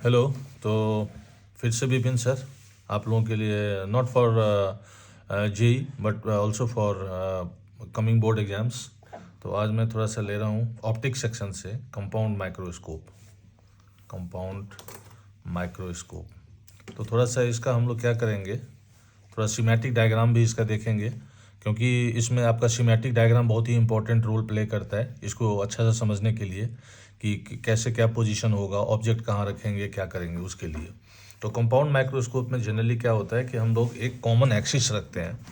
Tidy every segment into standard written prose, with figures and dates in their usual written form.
Hello. तो फिर से विपिन सर आप लोगों के लिए not for JEE but also for coming board exams. तो आज मैं थोड़ा सा ले रहा हूँ ऑप्टिक सेक्शन से कंपाउंड माइक्रोस्कोप। तो थोड़ा सा इसका हम लोग क्या करेंगे, थोड़ा सीमेटिक डायग्राम भी इसका देखेंगे, क्योंकि इसमें आपका सीमेटिक डायग्राम बहुत ही इंपॉर्टेंट रोल प्ले करता है इसको अच्छा से समझने के लिए कि कैसे क्या पोजीशन होगा, ऑब्जेक्ट कहाँ रखेंगे, क्या करेंगे उसके लिए। तो कंपाउंड माइक्रोस्कोप में जनरली क्या होता है कि हम लोग एक कॉमन एक्सिस रखते हैं।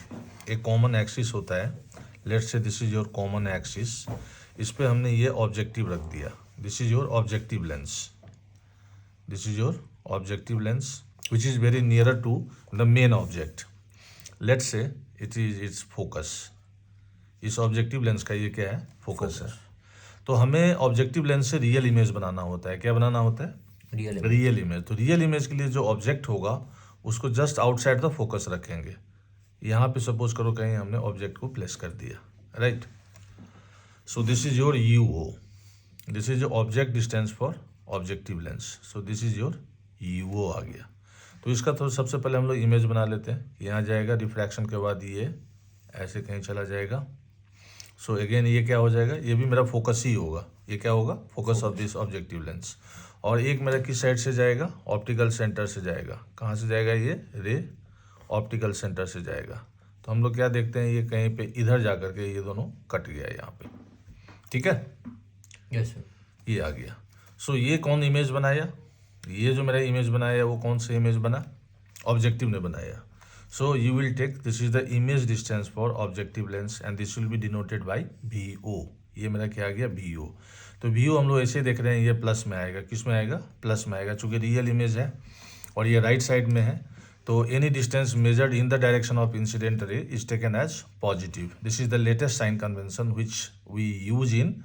एक कॉमन एक्सिस होता है, let's say this is your common axis. इस पे हमने ये ऑब्जेक्टिव रख दिया, this is your objective lens, this is your objective lens which is very nearer to the main object. Let's say it is it's focus. इस objective lens का ये क्या है, फोकस है। तो हमें ऑब्जेक्टिव लेंस से रियल इमेज बनाना होता है। क्या बनाना होता है? Real image. तो रियल इमेज के लिए जो ऑब्जेक्ट होगा उसको जस्ट आउटसाइड द फोकस रखेंगे। यहाँ पे सपोज करो कहीं हमने ऑब्जेक्ट को प्लेस कर दिया, right. So this is your U O, this is your object distance for objective lens. So this is your U O आ गया। तो इसका तो सबसे पहले हम लोग इमेज बना लेते हैं। यहाँ जाएगा, रिफ्रैक्शन के बाद ये ऐसे कहीं चला जाएगा। सो अगेन ये क्या हो जाएगा, ये भी मेरा फोकस ही होगा। ये क्या होगा, focus of this objective lens. और एक मेरा किस साइड से जाएगा, ऑप्टिकल सेंटर से जाएगा। कहाँ से जाएगा ये रे, ऑप्टिकल सेंटर से जाएगा। तो हम लोग क्या देखते हैं, ये कहीं पे इधर जा कर के ये दोनों कट गया यहाँ पे, ठीक है। Yes sir. ये आ गया। सो ये कौन इमेज बनाया, ये जो मेरा इमेज बनाया वो कौन सा इमेज बना, ऑब्जेक्टिव ने बनाया। So you will take, this is the image distance for objective lens and this will be denoted by VO। ये मेरा क्या आ गया, VO। तो VO हम लोग ऐसे देख रहे हैं, ये प्लस में आएगा। किस में आएगा, प्लस में आएगा, चूंकि रियल इमेज है और ये राइट साइड में है। तो any distance measured in the direction of incident ray is taken as positive. This is the latest sign convention which we use in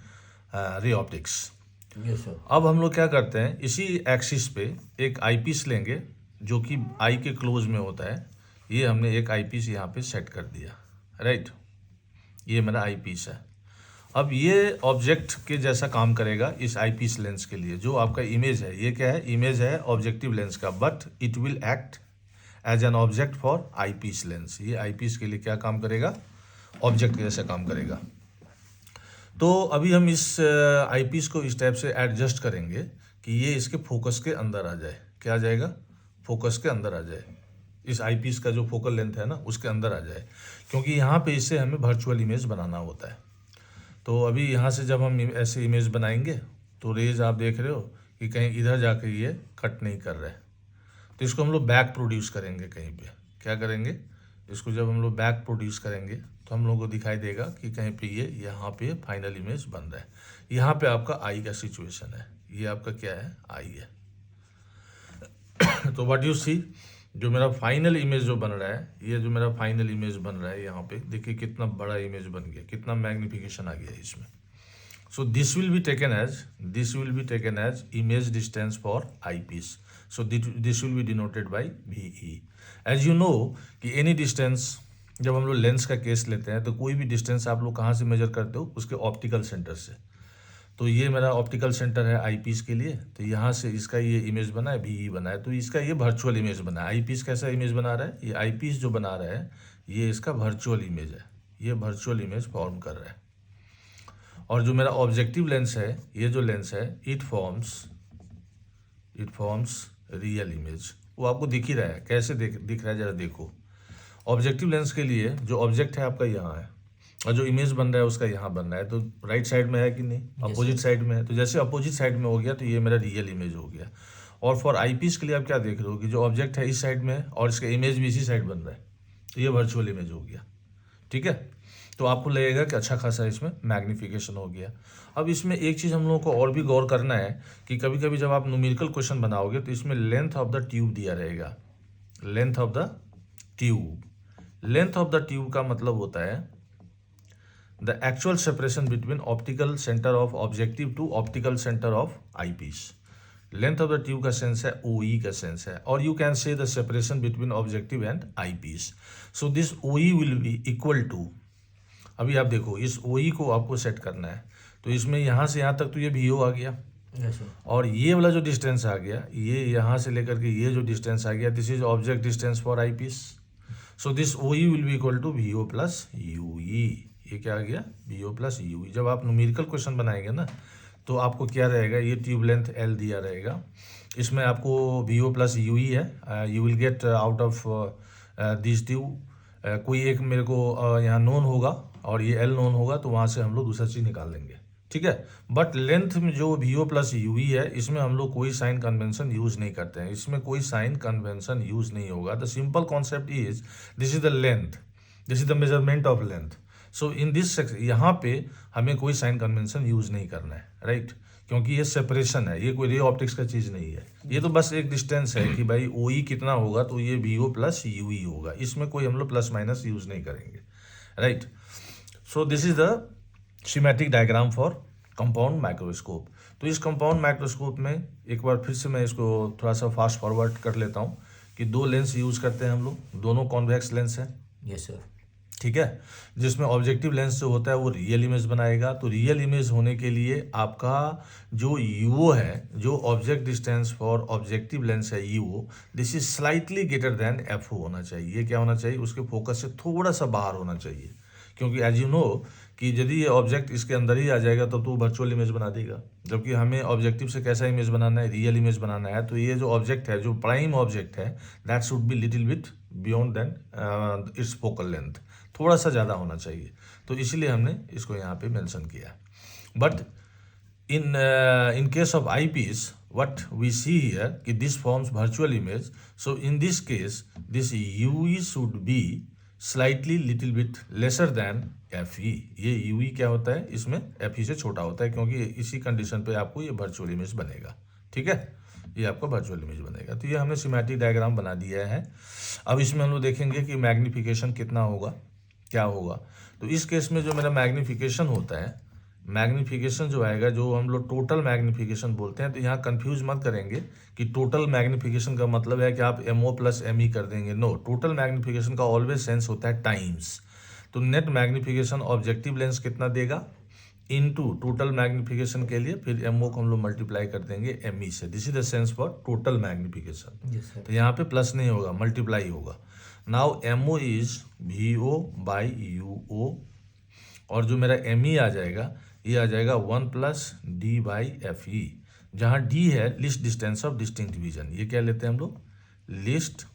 ray optics. Yes sir. अब हम लोग क्या करते हैं, इसी एक्सिस पे एक आई पीस लेंगे जो कि आई के क्लोज में होता है। ये हमने एक आई पीस यहाँ पे सेट कर दिया, राइट। ये मेरा आई पीस है। अब ये ऑब्जेक्ट के जैसा काम करेगा इस आई पीस लेंस के लिए। जो आपका इमेज है, ये क्या है, इमेज है ऑब्जेक्टिव लेंस का, but it will act as an object for eye piece lens. ये आई पीस के लिए क्या काम करेगा, ऑब्जेक्ट के जैसा काम करेगा। तो अभी हम इस आई पीस को इस टाइप से एडजस्ट करेंगे कि ये इसके फोकस के अंदर आ जाए। क्या आ जाएगा, फोकस के अंदर आ जाए। इस आई पीस का जो फोकल लेंथ है ना उसके अंदर आ जाए, क्योंकि यहाँ पे इससे हमें वर्चुअल इमेज बनाना होता है। तो अभी यहाँ से जब हम ऐसे इमेज बनाएंगे तो रेज आप देख रहे हो कि कहीं इधर जाकर ये कट नहीं कर रहे। तो इसको हम लोग बैक प्रोड्यूस करेंगे कहीं पे। क्या करेंगे, इसको जब हम लोग बैक प्रोड्यूस करेंगे तो हम लोग को दिखाई देगा कि कहीं पे ये यहाँ पे फाइनल इमेज बन रहा है। यहाँ पे आपका आई का सिचुएशन है, ये आपका क्या है, आई है। तो व्हाट यू सी, जो मेरा फाइनल इमेज जो बन रहा है, ये जो मेरा फाइनल इमेज बन रहा है यहाँ पे देखिए कितना बड़ा इमेज बन गया, कितना मैग्निफिकेशन आ गया इसमें। So this will be taken as image distance for eye piece. So this will be denoted by VE। As you know कि एनी डिस्टेंस, जब हम लोग लेंस का केस लेते हैं तो कोई भी डिस्टेंस आप लोग कहाँ से मेजर करते हो, उसके ऑप्टिकल सेंटर से। तो ये मेरा ऑप्टिकल सेंटर है आई पीस के लिए। तो यहाँ से इसका ये इमेज बना है, VE बना है, तो इसका ये वर्चुअल इमेज बना है। आई पीस कैसा इमेज बना रहा है, ये आई पीस जो बना रहा है ये इसका वर्चुअल इमेज है, ये वर्चुअल इमेज फॉर्म कर रहा है। और जो मेरा ऑब्जेक्टिव लेंस है, ये जो लेंस है, इट फॉर्म्स रियल इमेज। वो आपको दिख ही रहा है, कैसे दिख रहा है जरा देखो। ऑब्जेक्टिव लेंस के लिए जो ऑब्जेक्ट है आपका यहाँ है और जो इमेज बन रहा है उसका यहाँ बन रहा है। तो राइट साइड में है कि नहीं, अपोजिट साइड में है। तो जैसे अपोजिट साइड में हो गया तो ये मेरा रियल इमेज हो गया। और फॉर आई पीस के लिए आप क्या देख रहे हो कि जो ऑब्जेक्ट है इस साइड में है और इसका इमेज भी इसी साइड बन रहा है, तो ये वर्चुअल इमेज हो गया, ठीक है। तो आपको लगेगा कि अच्छा खासा इसमें मैग्निफिकेशन हो गया। अब इसमें एक चीज़ हम लोगों को और भी गौर करना है कि कभी कभी जब आप न्यूमेरिकल क्वेश्चन बनाओगे तो इसमें लेंथ ऑफ द ट्यूब दिया रहेगा। Length of the tube, length of the tube का मतलब होता है the actual separation between optical centre of objective to optical centre of eye piece. Length of the tube का सेंस है OE का sense है, और you can say the separation between objective and eye piece. So this OE will be equal to, अभी आप देखो इस OE को आपको सेट करना है तो इसमें यहाँ से यहाँ तक तो ये VO आ गया, Yes, sir. और ये वाला जो डिस्टेंस आ गया, ये यहाँ से लेकर के ये जो डिस्टेंस आ गया, this is object distance for eye piece. So this O E will be equal to V O plus U E. ये क्या आ गया, V O plus U E. जब आप न्यूमेरिकल क्वेश्चन बनाएंगे ना, तो आपको क्या रहेगा, ये ट्यूब लेंथ एल दिया रहेगा, इसमें आपको V O plus U E है. You will get out of this tube कोई एक मेरे को यहाँ नोन होगा और ये एल नोन होगा, तो वहाँ से हम लोग दूसरा चीज़ निकाल लेंगे. ठीक है. बट लेंथ में जो V O plus U E है, इसमें हम लोग कोई साइन कन्वेंशन यूज़ नहीं करते हैं. इसमें कोई साइन कन्वेंशन यूज़ नहीं होगा. The simple concept is this is the length, this is the measurement of length. So in this section यहाँ पे हमें कोई साइन कन्वेंशन यूज़ नहीं करना है, राइट. क्योंकि ये सेपरेशन है, ये कोई रे ऑप्टिक्स का चीज़ नहीं है. ये तो बस एक डिस्टेंस है कि भाई ओ ई कितना होगा, तो ये V O plus U E होगा. इसमें कोई हम लोग प्लस माइनस यूज़ नहीं करेंगे, right. So this is the schematic diagram for compound microscope. तो इस कंपाउंड माइक्रोस्कोप में एक बार फिर से मैं इसको थोड़ा सा फास्ट फॉरवर्ड कर लेता हूँ कि दो लेंस यूज़ करते हैं हम लोग, दोनों कॉन्वेक्स लेंस हैं. Yes, sir. ठीक है. जिसमें ऑब्जेक्टिव लेंस जो होता है वो रियल इमेज बनाएगा. तो रियल इमेज होने के लिए आपका जो यूओ है, जो object distance for objective lens है U O, this is slightly greater than F O होना चाहिए. ये क्या होना चाहिए, उसके फोकस से थोड़ा सा बाहर होना चाहिए. क्योंकि एज यू नो कि यदि ये ऑब्जेक्ट इसके अंदर ही आ जाएगा तब तो वर्चुअल इमेज बना देगा. जबकि हमें ऑब्जेक्टिव से कैसा इमेज बनाना है, रियल इमेज बनाना है. तो ये जो ऑब्जेक्ट है, जो प्राइम ऑब्जेक्ट है, that should be little bit beyond then it's focal length, थोड़ा सा ज़्यादा होना चाहिए. तो इसीलिए हमने इसको यहाँ पे मेंशन किया. But in case of eyepiece, what we see here कि this forms virtual image. So in this case, this UE should be slightly little bit lesser than FE. ये UE क्या होता है, इसमें FE से छोटा होता है, क्योंकि इसी कंडीशन पे आपको ये वर्चुअल इमेज बनेगा. ठीक है, ये आपका वर्चुअल इमेज बनेगा. तो ये हमने सिमेट्रिक डायग्राम बना दिया है. अब इसमें हम लोग देखेंगे कि मैग्नीफिकेशन कितना होगा, क्या होगा. तो इस केस में जो मेरा मैग्नीफिकेशन होता है, मैग्नीफिकेशन जो आएगा, जो हम लोग टोटल मैग्नीफिकेशन बोलते हैं, तो यहाँ कंफ्यूज मत करेंगे कि टोटल मैग्नीफिकेशन का मतलब है कि आप M O plus M E कर देंगे. नो, टोटल मैग्नीफिकेशन का ऑलवेज सेंस होता है टाइम्स. तो नेट मैग्नीफिकेशन ऑब्जेक्टिव लेंस कितना देगा इनटू टोटल मैग्नीफिकेशन के लिए फिर एम ओ को हम लोग मल्टीप्लाई कर देंगे एम ई से. This is the sense for total magnification. Yes, sir. तो यहाँ पे प्लस नहीं होगा, मल्टीप्लाई होगा. Now M O is V O by U O, और जो मेरा एम ई आ जाएगा, ये आ जाएगा 1 प्लस डी बाई एफ ई, जहाँ डी है list distance of distinct vision. ये क्या लेते हैं हम लोग, list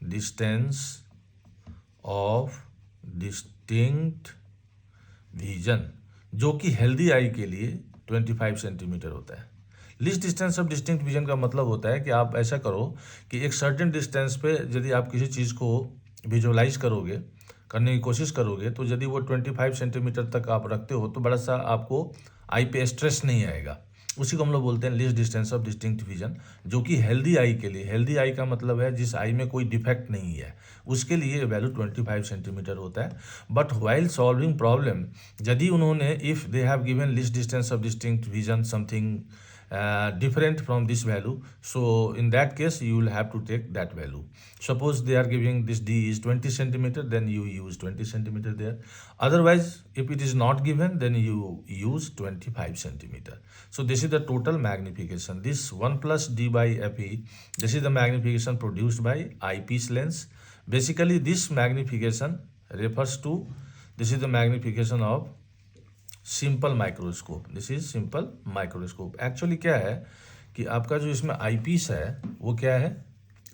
distance of distinct vision, जो कि हेल्दी आई के लिए 25 सेंटीमीटर होता है. List distance of distinct vision का मतलब होता है कि आप ऐसा करो कि एक सर्टेन डिस्टेंस पे यदि आप किसी चीज़ को विजुअलाइज करोगे, करने की कोशिश करोगे, तो यदि वो 25 सेंटीमीटर तक आप रखते हो तो बड़ा सा आपको आई पे स्ट्रेस नहीं आएगा. उसी को हम लोग बोलते हैं list distance of distinct vision, जो कि हेल्दी आई के लिए, हेल्दी आई का मतलब है जिस आई में कोई डिफेक्ट नहीं है, उसके लिए वैल्यू 25 सेंटीमीटर होता है. बट वाइल सॉल्विंग प्रॉब्लम, यदि उन्होंने if they have given list distance of distinct vision something different from this value, so in that case you will have to take that value. Suppose they are giving this d is 20 centimeter, then you use 20 centimeter there. Otherwise, if it is not given, then you use 25 centimeter. So this is the total magnification. This 1 plus d by fe, this is the magnification produced by eyepiece lens. Basically this magnification refers to, this is the magnification of simple microscope. This is simple microscope. Actually क्या है कि आपका जो इसमें eyepiece है वो क्या है,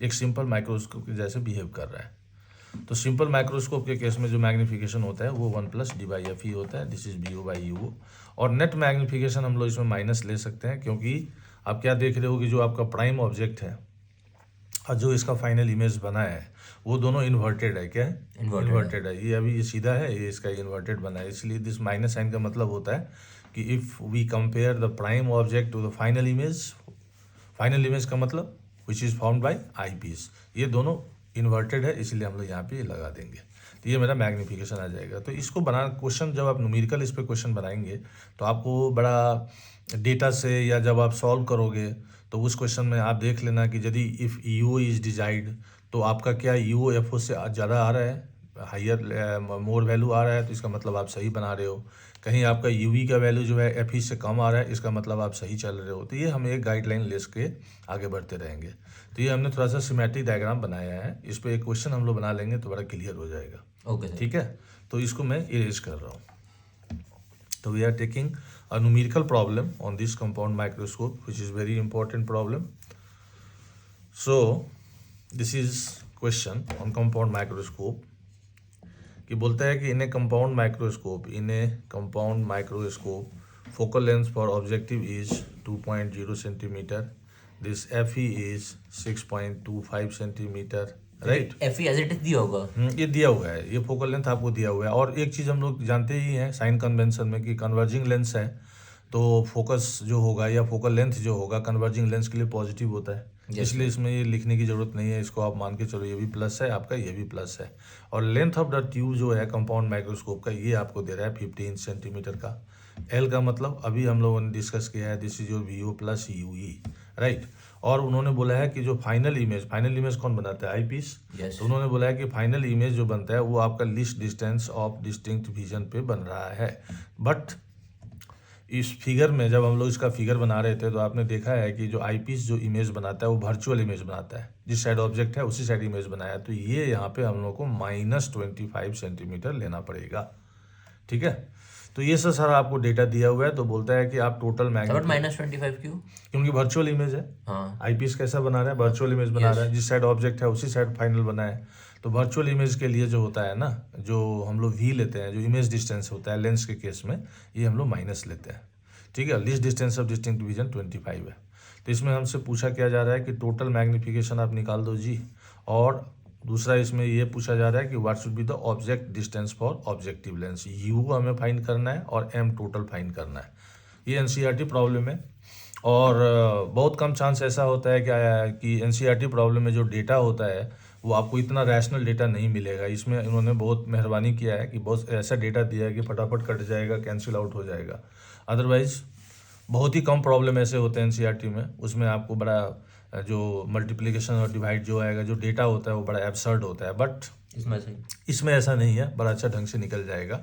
एक सिंपल माइक्रोस्कोप के जैसे बिहेव कर रहा है. तो सिंपल माइक्रोस्कोप के केस में जो मैग्नीफिकेशन होता है वो 1 plus D by F E होता है. This is B O by U O. और नेट मैग्नीफिकेशन हम लोग इसमें माइनस ले सकते हैं, क्योंकि आप क्या देख रहे हो कि जो आपका प्राइम ऑब्जेक्ट है और जो इसका फाइनल इमेज बना है वो दोनों इन्वर्टेड है. क्या है, इन्वर्टेड है. ये अभी ये सीधा है, ये इसका इन्वर्टेड बना है. इसलिए दिस माइनस साइन का मतलब होता है कि if we compare the prime object to the final image, final image का मतलब which is found by eye piece, ये दोनों इन्वर्टेड है, इसलिए हम लोग यहाँ पे लगा देंगे. तो ये मेरा मैग्नीफिकेशन आ जाएगा. तो इसको बना क्वेश्चन, जब आप न्यूमेरिकल इस पर क्वेश्चन बनाएंगे तो आपको बड़ा डेटा से, या जब आप सॉल्व करोगे तो उस क्वेश्चन में आप देख लेना कि यदि इफ़ यू इज डिजाइड, तो आपका क्या यू एफ ओ से ज़्यादा आ रहा है, हाइयर मोर वैल्यू आ रहा है, तो इसका मतलब आप सही बना रहे हो. कहीं आपका यूवी का वैल्यू जो है एफ से कम आ रहा है, इसका मतलब आप सही चल रहे हो। तो ये हम एक गाइडलाइन ले के आगे बढ़ते रहेंगे। तो ये हमने थोड़ा सा सिमेट्रिक डायग्राम बनाया है, इस पर एक क्वेश्चन हम लोग बना लेंगे तो बड़ा क्लियर हो जाएगा। Okay sir. ठीक है, तो इसको मैं इरेज कर रहा हूँ। तो we are taking a numerical problem on this compound microscope which is very important problem. So this is question on compound microscope कि बोलता है कि in a compound microscope focal length for objective is 2.0 centimetre, this FE is 6.25 centimetre, right. F as it is दिया होगा। ये दिया हुआ है, ये फोकल लेंथ आपको दिया हुआ है। और एक चीज़ हम लोग जानते ही हैं साइन कन्वेंशन में कि कन्वर्जिंग लेंस है तो फोकस जो होगा या फोकल लेंथ जो होगा कन्वर्जिंग लेंस के लिए पॉजिटिव होता है। इसलिए इसमें ये लिखने की ज़रूरत नहीं है, इसको आप मान के चलो ये भी प्लस है आपका, ये भी प्लस है। और लेंथ ऑफ द ट्यूब जो है कंपाउंड माइक्रोस्कोप का, ये आपको दे रहा है 15 सेंटीमीटर का। एल का मतलब अभी हम लोगों ने डिस्कस किया है, this is your VO plus UE, right. और उन्होंने बोला है कि जो फाइनल इमेज कौन बनाता है, आईपीस। तो उन्होंने बोला है कि फाइनल इमेज जो बनता है वो आपका least distance of distinct vision पे बन रहा है। बट इस फिगर में जब हम लोग इसका फिगर बना रहे थे तो आपने देखा है कि जो आईपीस जो इमेज बनाता है वो वर्चुअल इमेज बनाता है, जिस साइड ऑब्जेक्ट है उसी साइड इमेज बनाया। तो ये यहाँ पे हम लोग को -25 सेंटीमीटर लेना पड़ेगा। ठीक है, तो ये सब सारा आपको डेटा दिया हुआ है। तो बोलता है कि आप टोटल -25 क्यों? क्योंकि वर्चुअल इमेज है। हाँ, आईपीस कैसा बना रहा है, वर्चुअल इमेज बना रहा है, जिस साइड ऑब्जेक्ट है उसी साइड फाइनल बना है। तो वर्चुअल इमेज के लिए जो होता है ना, जो हम लोग V लेते हैं, जो इमेज डिस्टेंस होता है लेंस के केस में, ये हम लोग माइनस लेते हैं। ठीक है, least distance of distinct vision 25 है। तो इसमें हमसे पूछा क्या जा रहा है कि टोटल मैग्नीफिकेशन आप निकाल दो जी। और दूसरा इसमें ये पूछा जा रहा है कि what should be the object distance for objective lens, U हमें फाइंड करना है और M टोटल फाइंड करना है। ये NCERT प्रॉब्लम है। और बहुत कम चांस ऐसा होता है कि NCERT प्रॉब्लम में जो डेटा होता है वो आपको इतना रैशनल डेटा नहीं मिलेगा। इसमें इन्होंने बहुत मेहरबानी किया है कि बहुत ऐसा डेटा दिया है कि फटाफट कट जाएगा, कैंसिल आउट हो जाएगा। अदरवाइज बहुत ही कम प्रॉब्लम ऐसे होते हैं NCERT में, उसमें आपको बड़ा जो मल्टीप्लिकेशन और डिवाइड जो आएगा, जो डेटा होता है वो बड़ा एब्सर्ड होता है। बट इसमें ऐसा नहीं है, बड़ा अच्छा ढंग से निकल जाएगा।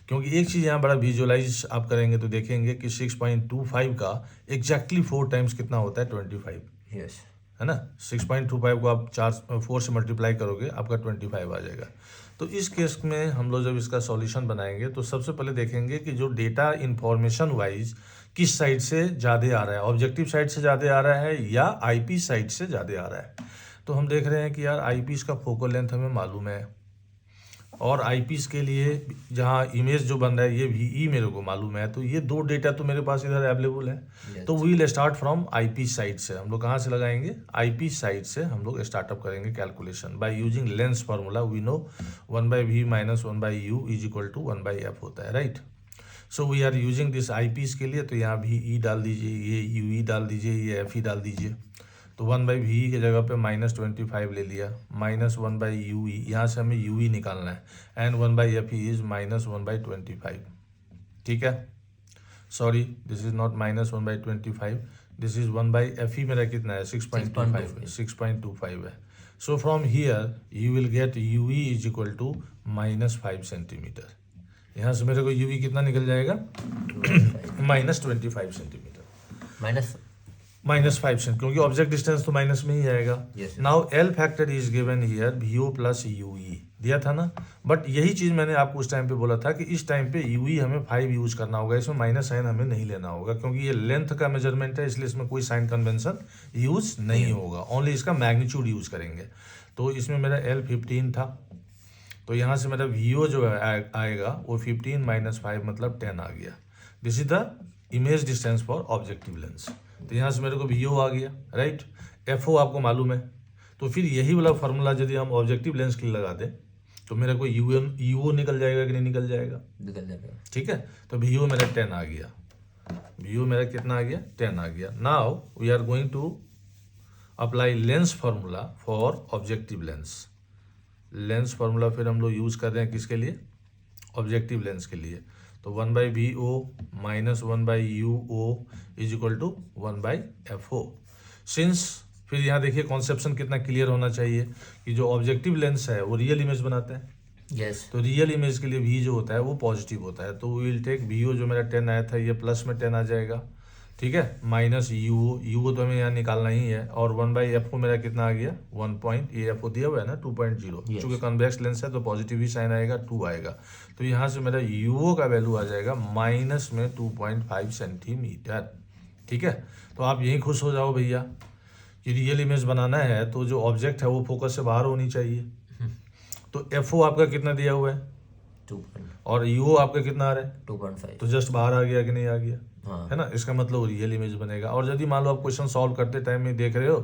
क्योंकि एक चीज़ यहाँ बड़ा विजुअलाइज आप करेंगे तो देखेंगे कि 6.25 का एग्जैक्टली 4 टाइम्स कितना होता है, 25। यस, है ना। 6.25 को आप 4 से मल्टीप्लाई करोगे आपका 25 आ जाएगा। तो इस केस में हम लोग जब इसका सॉल्यूशन बनाएंगे तो सबसे पहले देखेंगे कि जो डेटा इंफॉर्मेशन वाइज किस साइड से ज़्यादा आ रहा है, ऑब्जेक्टिव साइड से ज़्यादा आ रहा है या आईपीस साइड से ज़्यादा आ रहा है। तो हम देख रहे हैं कि यार आईपीस का फोकल लेंथ हमें मालूम है, और आईपीस के लिए जहाँ इमेज जो बन रहा है ये VE मेरे को मालूम है। तो ये दो डेटा तो मेरे पास इधर अवेलेबल है। तो we will start from eyepiece side से। हम लोग कहाँ से लगाएंगे, आईपीस साइड से हम लोग स्टार्टअप करेंगे calculation by using lens formula. We know 1/V - 1/U = 1/F होता है, right. So we are using this eyepiece के लिए। तो यहाँ VE डाल दीजिए, ये UE डाल दीजिए, ये FE डाल दीजिए। तो 1/VE की जगह पे -25 ले लिया, -1/UE, यहाँ से हमें UE निकालना है, एंड 1/FE इज -1/25। ठीक है, sorry this is not -1/25, this is 1/FE मेरा कितना है, 6.25 है। सो from here you will gate UE = -5 centimetre. यहाँ से मेरे को UE कितना निकल जाएगा, -25 सेंटीमीटर, -5 सेंट, क्योंकि ऑब्जेक्ट डिस्टेंस तो माइनस में ही आएगा। Now L factor is given here, VO plus UE दिया था ना। बट यही चीज़ मैंने आपको उस टाइम पे बोला था कि इस टाइम पे UE हमें 5 यूज करना होगा, इसमें माइनस साइन हमें नहीं लेना होगा, क्योंकि ये लेंथ का मेजरमेंट है, इसलिए इसमें कोई साइन कन्वेंशन यूज नहीं होगा, ओनली इसका मैग्नीट्यूड यूज करेंगे। तो इसमें मेरा L 15 था, तो यहाँ से मेरा VO जो आएगा वो 15 - 5 मतलब 10 आ गया। This is the image distance for objective lens. तो यहाँ से मेरे को VO आ गया, राइट। FO आपको मालूम है, तो फिर यही वाला फार्मूला यदि हम ऑब्जेक्टिव लेंस के लिए लगा दें तो मेरे को UO निकल जाएगा कि नहीं निकल जाएगा, निकल जाएगा। ठीक है, तो VO मेरा 10 आ गया, VO मेरा कितना आ गया, 10 आ गया। Now we are going to apply lens formula for objective lens. Lens formula फिर हम लोग यूज़ कर रहे हैं किसके लिए, ऑब्जेक्टिव लेंस के लिए। तो 1/VO - 1/UO = 1/FO। सिंस फिर यहाँ देखिए कॉन्सेप्शन कितना क्लियर होना चाहिए कि जो ऑब्जेक्टिव लेंस है वो रियल इमेज बनाता है, यस तो रियल इमेज के लिए वी जो होता है वो पॉजिटिव होता है, तो विल टेक वी ओ जो मेरा 10 आया था ये प्लस में 10 आ जाएगा, ठीक है, माइनस यू ओ तो हमें यहाँ निकालना ही है, और 1/f को मेरा कितना आ गया 1 पॉइंट, ये एफ ओ दिया हुआ है ना 2.0, Yes. चूँकि कन्वेक्स लेंस है तो पॉजिटिव ही साइन आएगा 2 आएगा, तो यहाँ से मेरा यू ओ का वैल्यू आ जाएगा माइनस में 2.5 सेंटीमीटर, ठीक है। तो आप यहीं खुश हो जाओ भैया कि रियल इमेज बनाना है तो जो ऑब्जेक्ट है वो फोकस से बाहर होनी चाहिए। तो एफ ओ आपका कितना दिया हुआ है 2 और यू आपका कितना आ रहा है 2.5 तो जस्ट बाहर आ गया कि नहीं आ गया, हाँ है ना, इसका मतलब रियल इमेज बनेगा। और यदि मान लो आप क्वेश्चन सॉल्व करते टाइम में देख रहे हो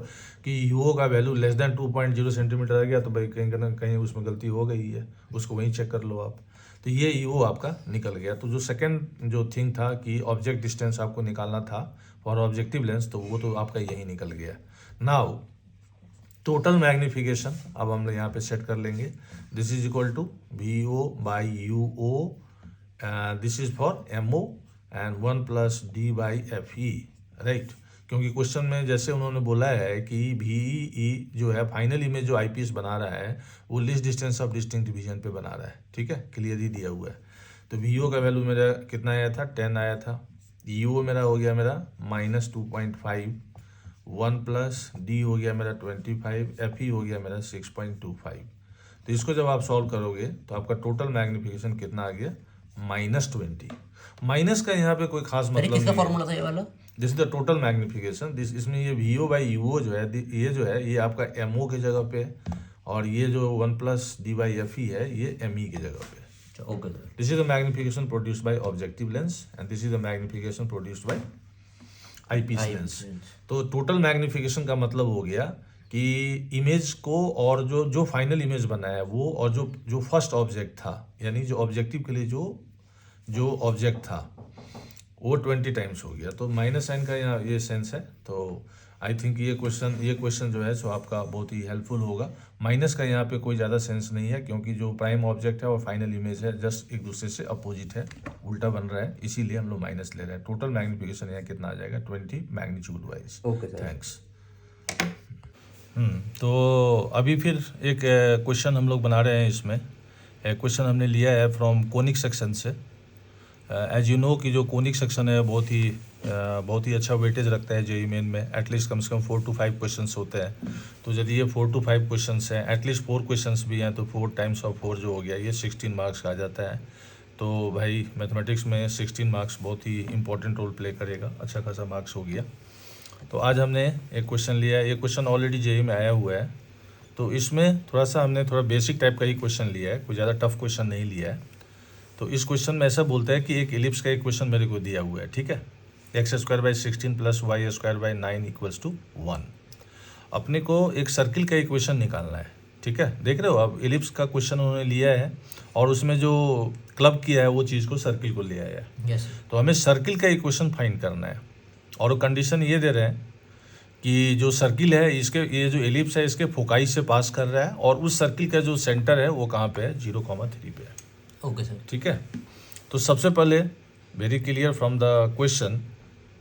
कि यू का वैल्यू लेस देन 2.0 सेंटीमीटर आ गया तो भाई कहीं ना कहीं उसमें गलती हो गई है, उसको वहीं चेक कर लो आप। तो ये यू आपका निकल गया। तो जो सेकंड जो थिंग था कि ऑब्जेक्ट डिस्टेंस आपको निकालना था फॉर ऑब्जेक्टिव लेंस, तो वो तो आपका यही निकल गया। नाउ टोटल मैग्निफिकेशन अब हम यहाँ पे सेट कर लेंगे, this is equal to V O by U O, this is for M O and 1 plus D by F E, right. क्योंकि क्वेश्चन में जैसे उन्होंने बोला है कि वी ई जो है फाइनल इमेज जो आईपीएस बना रहा है वो least distance of distinct division पे बना रहा है, ठीक है, क्लियर ही दिया हुआ है। तो वी ओ का वैल्यू मेरा कितना आया था 10 आया था, यू मेरा हो गया मेरा माइनस 2.5, 1 प्लस डी हो गया मेरा 25, एफ ई हो गया मेरा 6.25। तो इसको जब आप सॉल्व करोगे तो आपका टोटल मैग्निफिकेशन कितना आ गया -20। माइनस का यहाँ पे कोई खास अरे मतलब किसका नहीं है, फॉर्मूला था ये वाला? This is the total magnification, this इसमें ये वी ओ बाई यू ओ जो है ये जो है ये आपका एम ओ की जगह पे, और ये जो 1 प्लस डी बाई एफ ई है ये एम ई की जगह पे। Okay sir. This is the magnification produced by objective lens and this is the magnification produced by eyepiece lens. तो टोटल मैग्निफिकेशन का मतलब हो गया कि इमेज को और जो फाइनल इमेज बना है वो और जो फर्स्ट ऑब्जेक्ट था, यानी जो ऑब्जेक्टिव के लिए जो ऑब्जेक्ट था वो 20 टाइम्स हो गया। तो माइनस साइन का यहाँ ये सेंस है। तो आई थिंक ये क्वेश्चन जो है सो आपका बहुत ही हेल्पफुल होगा। माइनस का यहाँ पे कोई ज़्यादा सेंस नहीं है क्योंकि जो प्राइम ऑब्जेक्ट है और फाइनल इमेज है जस्ट एक दूसरे से अपोजिट है, उल्टा बन रहा है, इसीलिए हम लोग माइनस ले रहे हैं। टोटल मैग्निफिकेशन यहाँ कितना आ जाएगा 20 magnitude wise. Okay sir. Thanks. तो अभी फिर एक क्वेश्चन हम लोग बना रहे हैं। इसमें क्वेश्चन हमने लिया है फ्रॉम कोनिक सेक्शन से। एज यू नो कि जो कोनिक सेक्शन है बहुत ही अच्छा वेटेज रखता है जेईई मेन में। एटलीस्ट कम से कम 4 to 5 क्वेश्चंस होते हैं। तो यदि ये 4 to 5 क्वेश्चंस हैं, एटलीस्ट 4 क्वेश्चंस भी हैं, तो 4 टाइम्स ऑफ 4 जो हो गया ये 16 मार्क्स का आ जाता है। तो भाई मैथमेटिक्स में 16 मार्क्स बहुत ही इंपॉर्टेंट रोल प्ले करेगा, अच्छा खासा मार्क्स हो गया। तो आज हमने एक क्वेश्चन लिया है, ये क्वेश्चन ऑलरेडी जेईई में आया हुआ है। तो इसमें हमने थोड़ा बेसिक टाइप का ही क्वेश्चन लिया है, कोई ज़्यादा टफ क्वेश्चन नहीं लिया है। तो इस क्वेश्चन में ऐसा बोलता है कि एक एलिप्स का एक क्वेश्चन मेरे को दिया हुआ है, ठीक है, x²/16 + y²/9 = 1। अपने को एक सर्किल का इक्वेशन निकालना है, ठीक है। देख रहे हो अब एलिप्स का क्वेश्चन उन्होंने लिया है और उसमें जो क्लब किया है वो चीज़ को सर्किल को ले आया है। यस तो हमें सर्किल का इक्वेशन फाइंड करना है और कंडीशन ये दे रहे हैं कि जो सर्किल है ये जो एलिप्स है इसके फोकाई से पास कर रहा है और उस सर्किल का जो सेंटर है वो कहाँ पे है 0,3 पे है। Okay sir. ठीक है। तो सबसे पहले very clear from the question,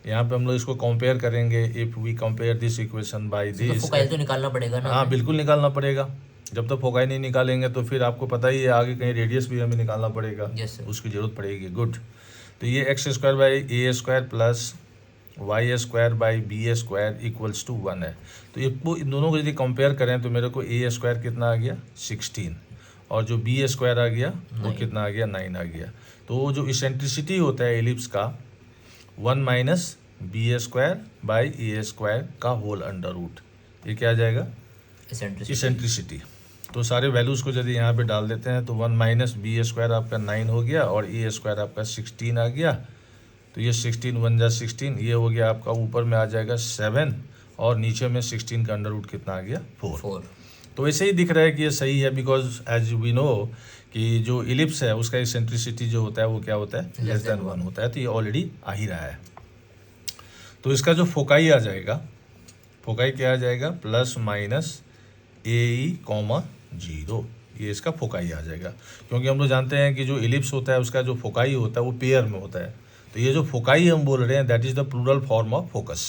यहाँ पे हम लोग इसको कंपेयर करेंगे। If we compare this equation by तो दिस, फोकाई तो निकालना पड़ेगा ना? हाँ बिल्कुल निकालना पड़ेगा। जब तक फोकाई नहीं निकालेंगे तो फिर आपको पता ही है आगे कहीं रेडियस भी हमें निकालना पड़ेगा। Yes, sir. उसकी जरूरत पड़ेगी। गुड। तो ये x² / a² plus y² / b² = 1 है। तो इन दोनों को यदि कंपेयर करें तो मेरे को a² कितना आ गया 16 और जो b² आ गया वो 9 कितना आ गया 9 आ गया। तो जो इसेंट्रिसिटी होता है एलिप्स का 1 - b² / a² का होल अंडर रूट, ये क्या आ जाएगा इसेंट्रिसिटी। तो सारे वैल्यूज़ को यदि यहाँ पे डाल देते हैं तो 1 - b² आपका 9 हो गया और a² आपका 16 आ गया। तो ये 16 1 जा 16, ये हो गया आपका ऊपर में आ जाएगा 7 और नीचे में 16 का अंडर रूट कितना आ गया 4। तो ऐसे ही दिख रहा है कि ये सही है बिकॉज एज वी नो कि जो इलिप्स है उसका इसेंट्रिसिटी जो होता है वो क्या होता है लेस देन 1 होता है। तो ये ऑलरेडी आ ही रहा है। तो इसका जो फोकाई आ जाएगा, फोकाई क्या आ जाएगा ± AE, 0, ये इसका फोकाई आ जाएगा। क्योंकि हम लोग जानते हैं कि जो इलिप्स होता है उसका जो फोकाई होता है वो पेयर में होता है। तो ये जो फोकाई हम बोल रहे हैं that is the plural form of focus.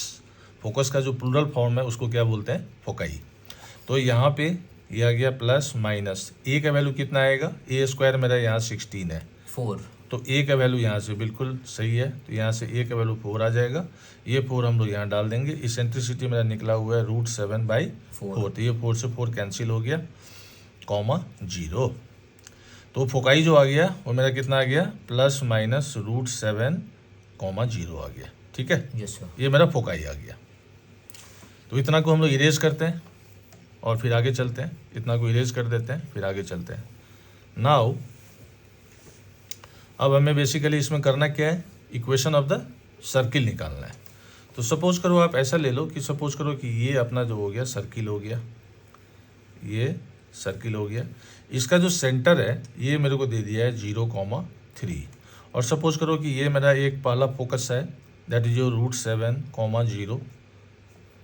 Focus का जो प्लूरल फॉर्म है उसको क्या बोलते हैं फोकाई। तो यहाँ पे ये आ गया प्लस माइनस, ए का वैल्यू कितना आएगा, ए स्क्वायर मेरा यहाँ 16 है 4। तो ए का वैल्यू यहाँ से बिल्कुल सही है, तो यहाँ से ए का वैल्यू 4 आ जाएगा, ये 4 हम लोग यहाँ डाल देंगे। इसेंट्रिसिटी मेरा निकला हुआ है √7/4, तो ये 4 से 4 कैंसिल हो गया, कॉमा 0। तो फोकाई जो आ गया वो मेरा कितना आ गया, प्लस माइनस √7,0 आ गया। ठीक है, यस सर। ये मेरा फोकाई आ गया। तो इतना को हम लोग इरेज करते हैं और फिर आगे चलते हैं, इतना को इरेज कर देते हैं फिर आगे चलते हैं। नाउ अब हमें बेसिकली इसमें करना क्या है, इक्वेशन ऑफ द सर्किल निकालना है। तो सपोज करो आप ऐसा ले लो कि सपोज करो कि ये अपना जो हो गया सर्किल हो गया, ये सर्किल हो गया, इसका जो सेंटर है ये मेरे को दे दिया है 0,3 और सपोज करो कि ये मेरा एक पहला फोकस है दैट इज योर √7,0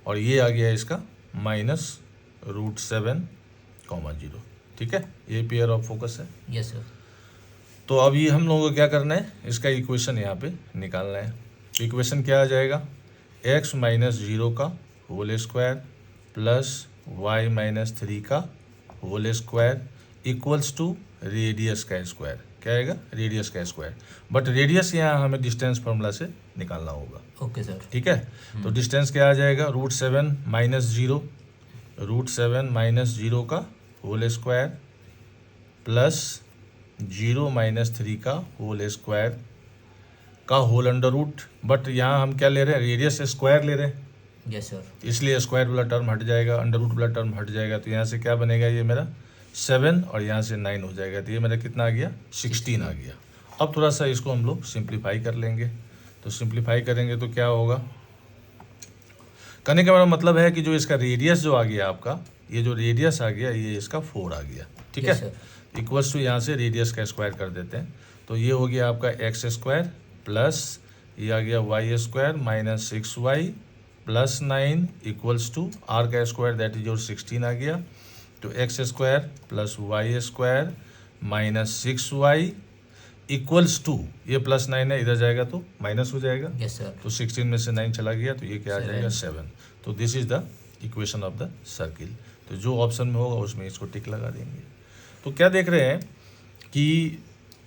और ये आ गया इसका -√7,0। ठीक है, ये पेयर ऑफ फोकस है। Yes sir. तो अब ये हम लोगों को क्या करना है, इसका इक्वेशन यहाँ पे निकालना है। तो इक्वेशन क्या आ जाएगा, x - 0 का होल स्क्वायर प्लस y - 3 का whole square equals to radius का स्क्वायर। क्या आएगा, रेडियस का स्क्वायर, बट रेडियस यहाँ हमें डिस्टेंस फार्मूला से निकालना होगा। Okay sir. ठीक है, तो डिस्टेंस क्या आ जाएगा, √7 - 0 का होल स्क्वायर प्लस 0 - 3 का होल स्क्वायर का होल अंडर रूट, बट यहाँ हम क्या ले रहे हैं, रेडियस स्क्वायर ले रहे हैं, यस सर। इसलिए स्क्वायर वाला टर्म हट जाएगा, अंडर रूट वाला टर्म हट जाएगा। तो यहाँ से क्या बनेगा, ये मेरा 7 और यहाँ से 9 हो जाएगा, तो ये मेरा कितना आ गया, 16 आ गया। अब थोड़ा सा इसको हम लोग सिंप्लीफाई कर लेंगे। तो सिंप्लीफाई करेंगे तो क्या होगा, करने का मेरा मतलब है कि जो इसका रेडियस जो आ गया आपका, ये जो रेडियस आ गया ये इसका 4 आ गया। ठीक Yes, है, इक्वल्स टू यहाँ से रेडियस का स्क्वायर कर देते हैं, तो ये हो गया आपका x स्क्वायर प्लस ये आ गया y square minus 6y plus 9 equals to r का स्क्वायर दैट इज योर 16 आ गया। तो x square plus y square minus 6y equals to, ये प्लस 9 है, इधर जाएगा तो माइनस हो जाएगा। Yes sir. तो 16 में से 9 चला गया तो ये क्या आ जाएगा, 7। 7। तो this is the equation of the circle. तो जो ऑप्शन में होगा उसमें इसको टिक लगा देंगे। तो क्या देख रहे हैं कि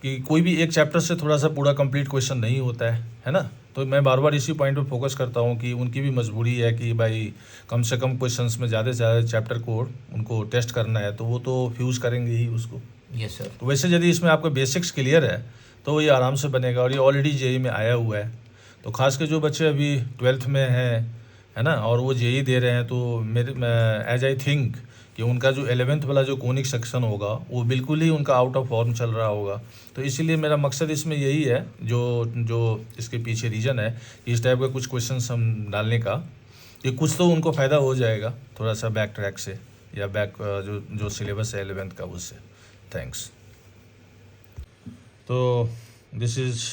कोई भी एक चैप्टर से थोड़ा सा पूरा कंप्लीट क्वेश्चन नहीं होता है ना। तो मैं बार बार इसी पॉइंट पे फोकस करता हूँ कि उनकी भी मजबूरी है कि भाई कम से कम क्वेश्चंस में ज़्यादा से ज़्यादा चैप्टर को उनको टेस्ट करना है, तो वो तो फ्यूज़ करेंगे ही उसको। Yes sir. तो वैसे यदि इसमें आपका बेसिक्स क्लियर है तो ये आराम से बनेगा, और ये ऑलरेडी जेई में आया हुआ है। तो खास कर जो बच्चे अभी 12th में हैं, है ना, और वो जेई दे रहे हैं, तो मेरे एज आई थिंक कि उनका जो 11th वाला जो कोनिक सेक्शन होगा वो बिल्कुल ही उनका आउट ऑफ फॉर्म चल रहा होगा। तो इसीलिए मेरा मकसद इसमें यही है, जो इसके पीछे रीज़न है कि इस टाइप का कुछ क्वेश्चन हम डालने का, कि कुछ तो उनको फ़ायदा हो जाएगा थोड़ा सा बैक ट्रैक से, या बैक जो सिलेबस है 11th का उससे। थैंक्स। तो this is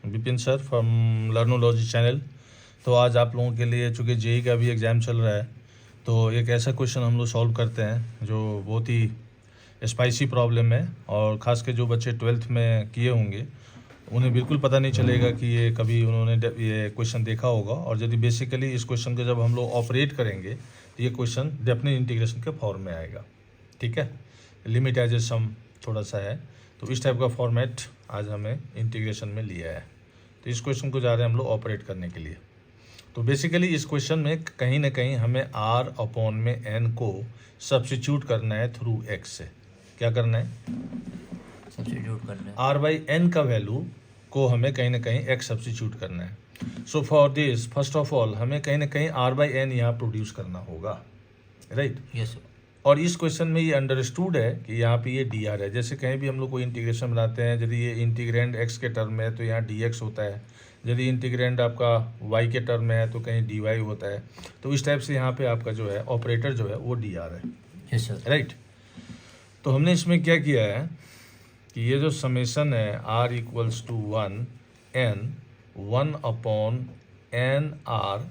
Vipin sir from Learnology channel. तो आज आप लोगों के लिए, चूँकि जेई का भी एग्ज़ाम चल रहा है, तो एक ऐसा क्वेश्चन हम लोग सॉल्व करते हैं जो बहुत ही स्पाइसी प्रॉब्लम है, और ख़ास के जो बच्चे 12th में किए होंगे उन्हें बिल्कुल पता नहीं चलेगा कि ये कभी उन्होंने ये क्वेश्चन देखा होगा। और यदि बेसिकली इस क्वेश्चन को जब हम लोग ऑपरेट करेंगे तो ये क्वेश्चन डेफिनेट इंटीग्रेशन के फॉर्म में आएगा। ठीक है, लिमिट एज ए सम थोड़ा सा है, तो इस टाइप का फॉर्मेट आज हमें इंटीग्रेशन में लिया है। तो इस क्वेश्चन को जा रहे हैं हम लोग ऑपरेट करने के लिए। तो बेसिकली इस क्वेश्चन में कहीं ना कहीं हमें r अपॉन में n को सब्स्टिट्यूट करना है थ्रू x से। क्या करना है, सब्स्टिट्यूट करना है। r बाई n का वैल्यू को हमें कहीं ना कहीं x सब्स्टिट्यूट करना है। So for this first of all हमें कहीं ना कहीं r बाई n यहाँ प्रोड्यूस करना होगा, राइट। Yes sir. और इस क्वेश्चन में ये अंडरस्टूड है कि यहाँ पे ये dr है। जैसे कहीं भी हम लोग कोई इंटीग्रेशन बनाते हैं, यदि ये इंटीग्रेंड x के टर्म में है तो यहाँ dx होता है, यदि इंटीग्रेंड आपका y के टर्म में है तो कहीं dy होता है। तो इस टाइप से यहाँ पे आपका जो है ऑपरेटर जो है वो dr है, यस सर। राइट। तो हमने इसमें क्या किया है कि ये जो समेशन है r equals to 1 upon n r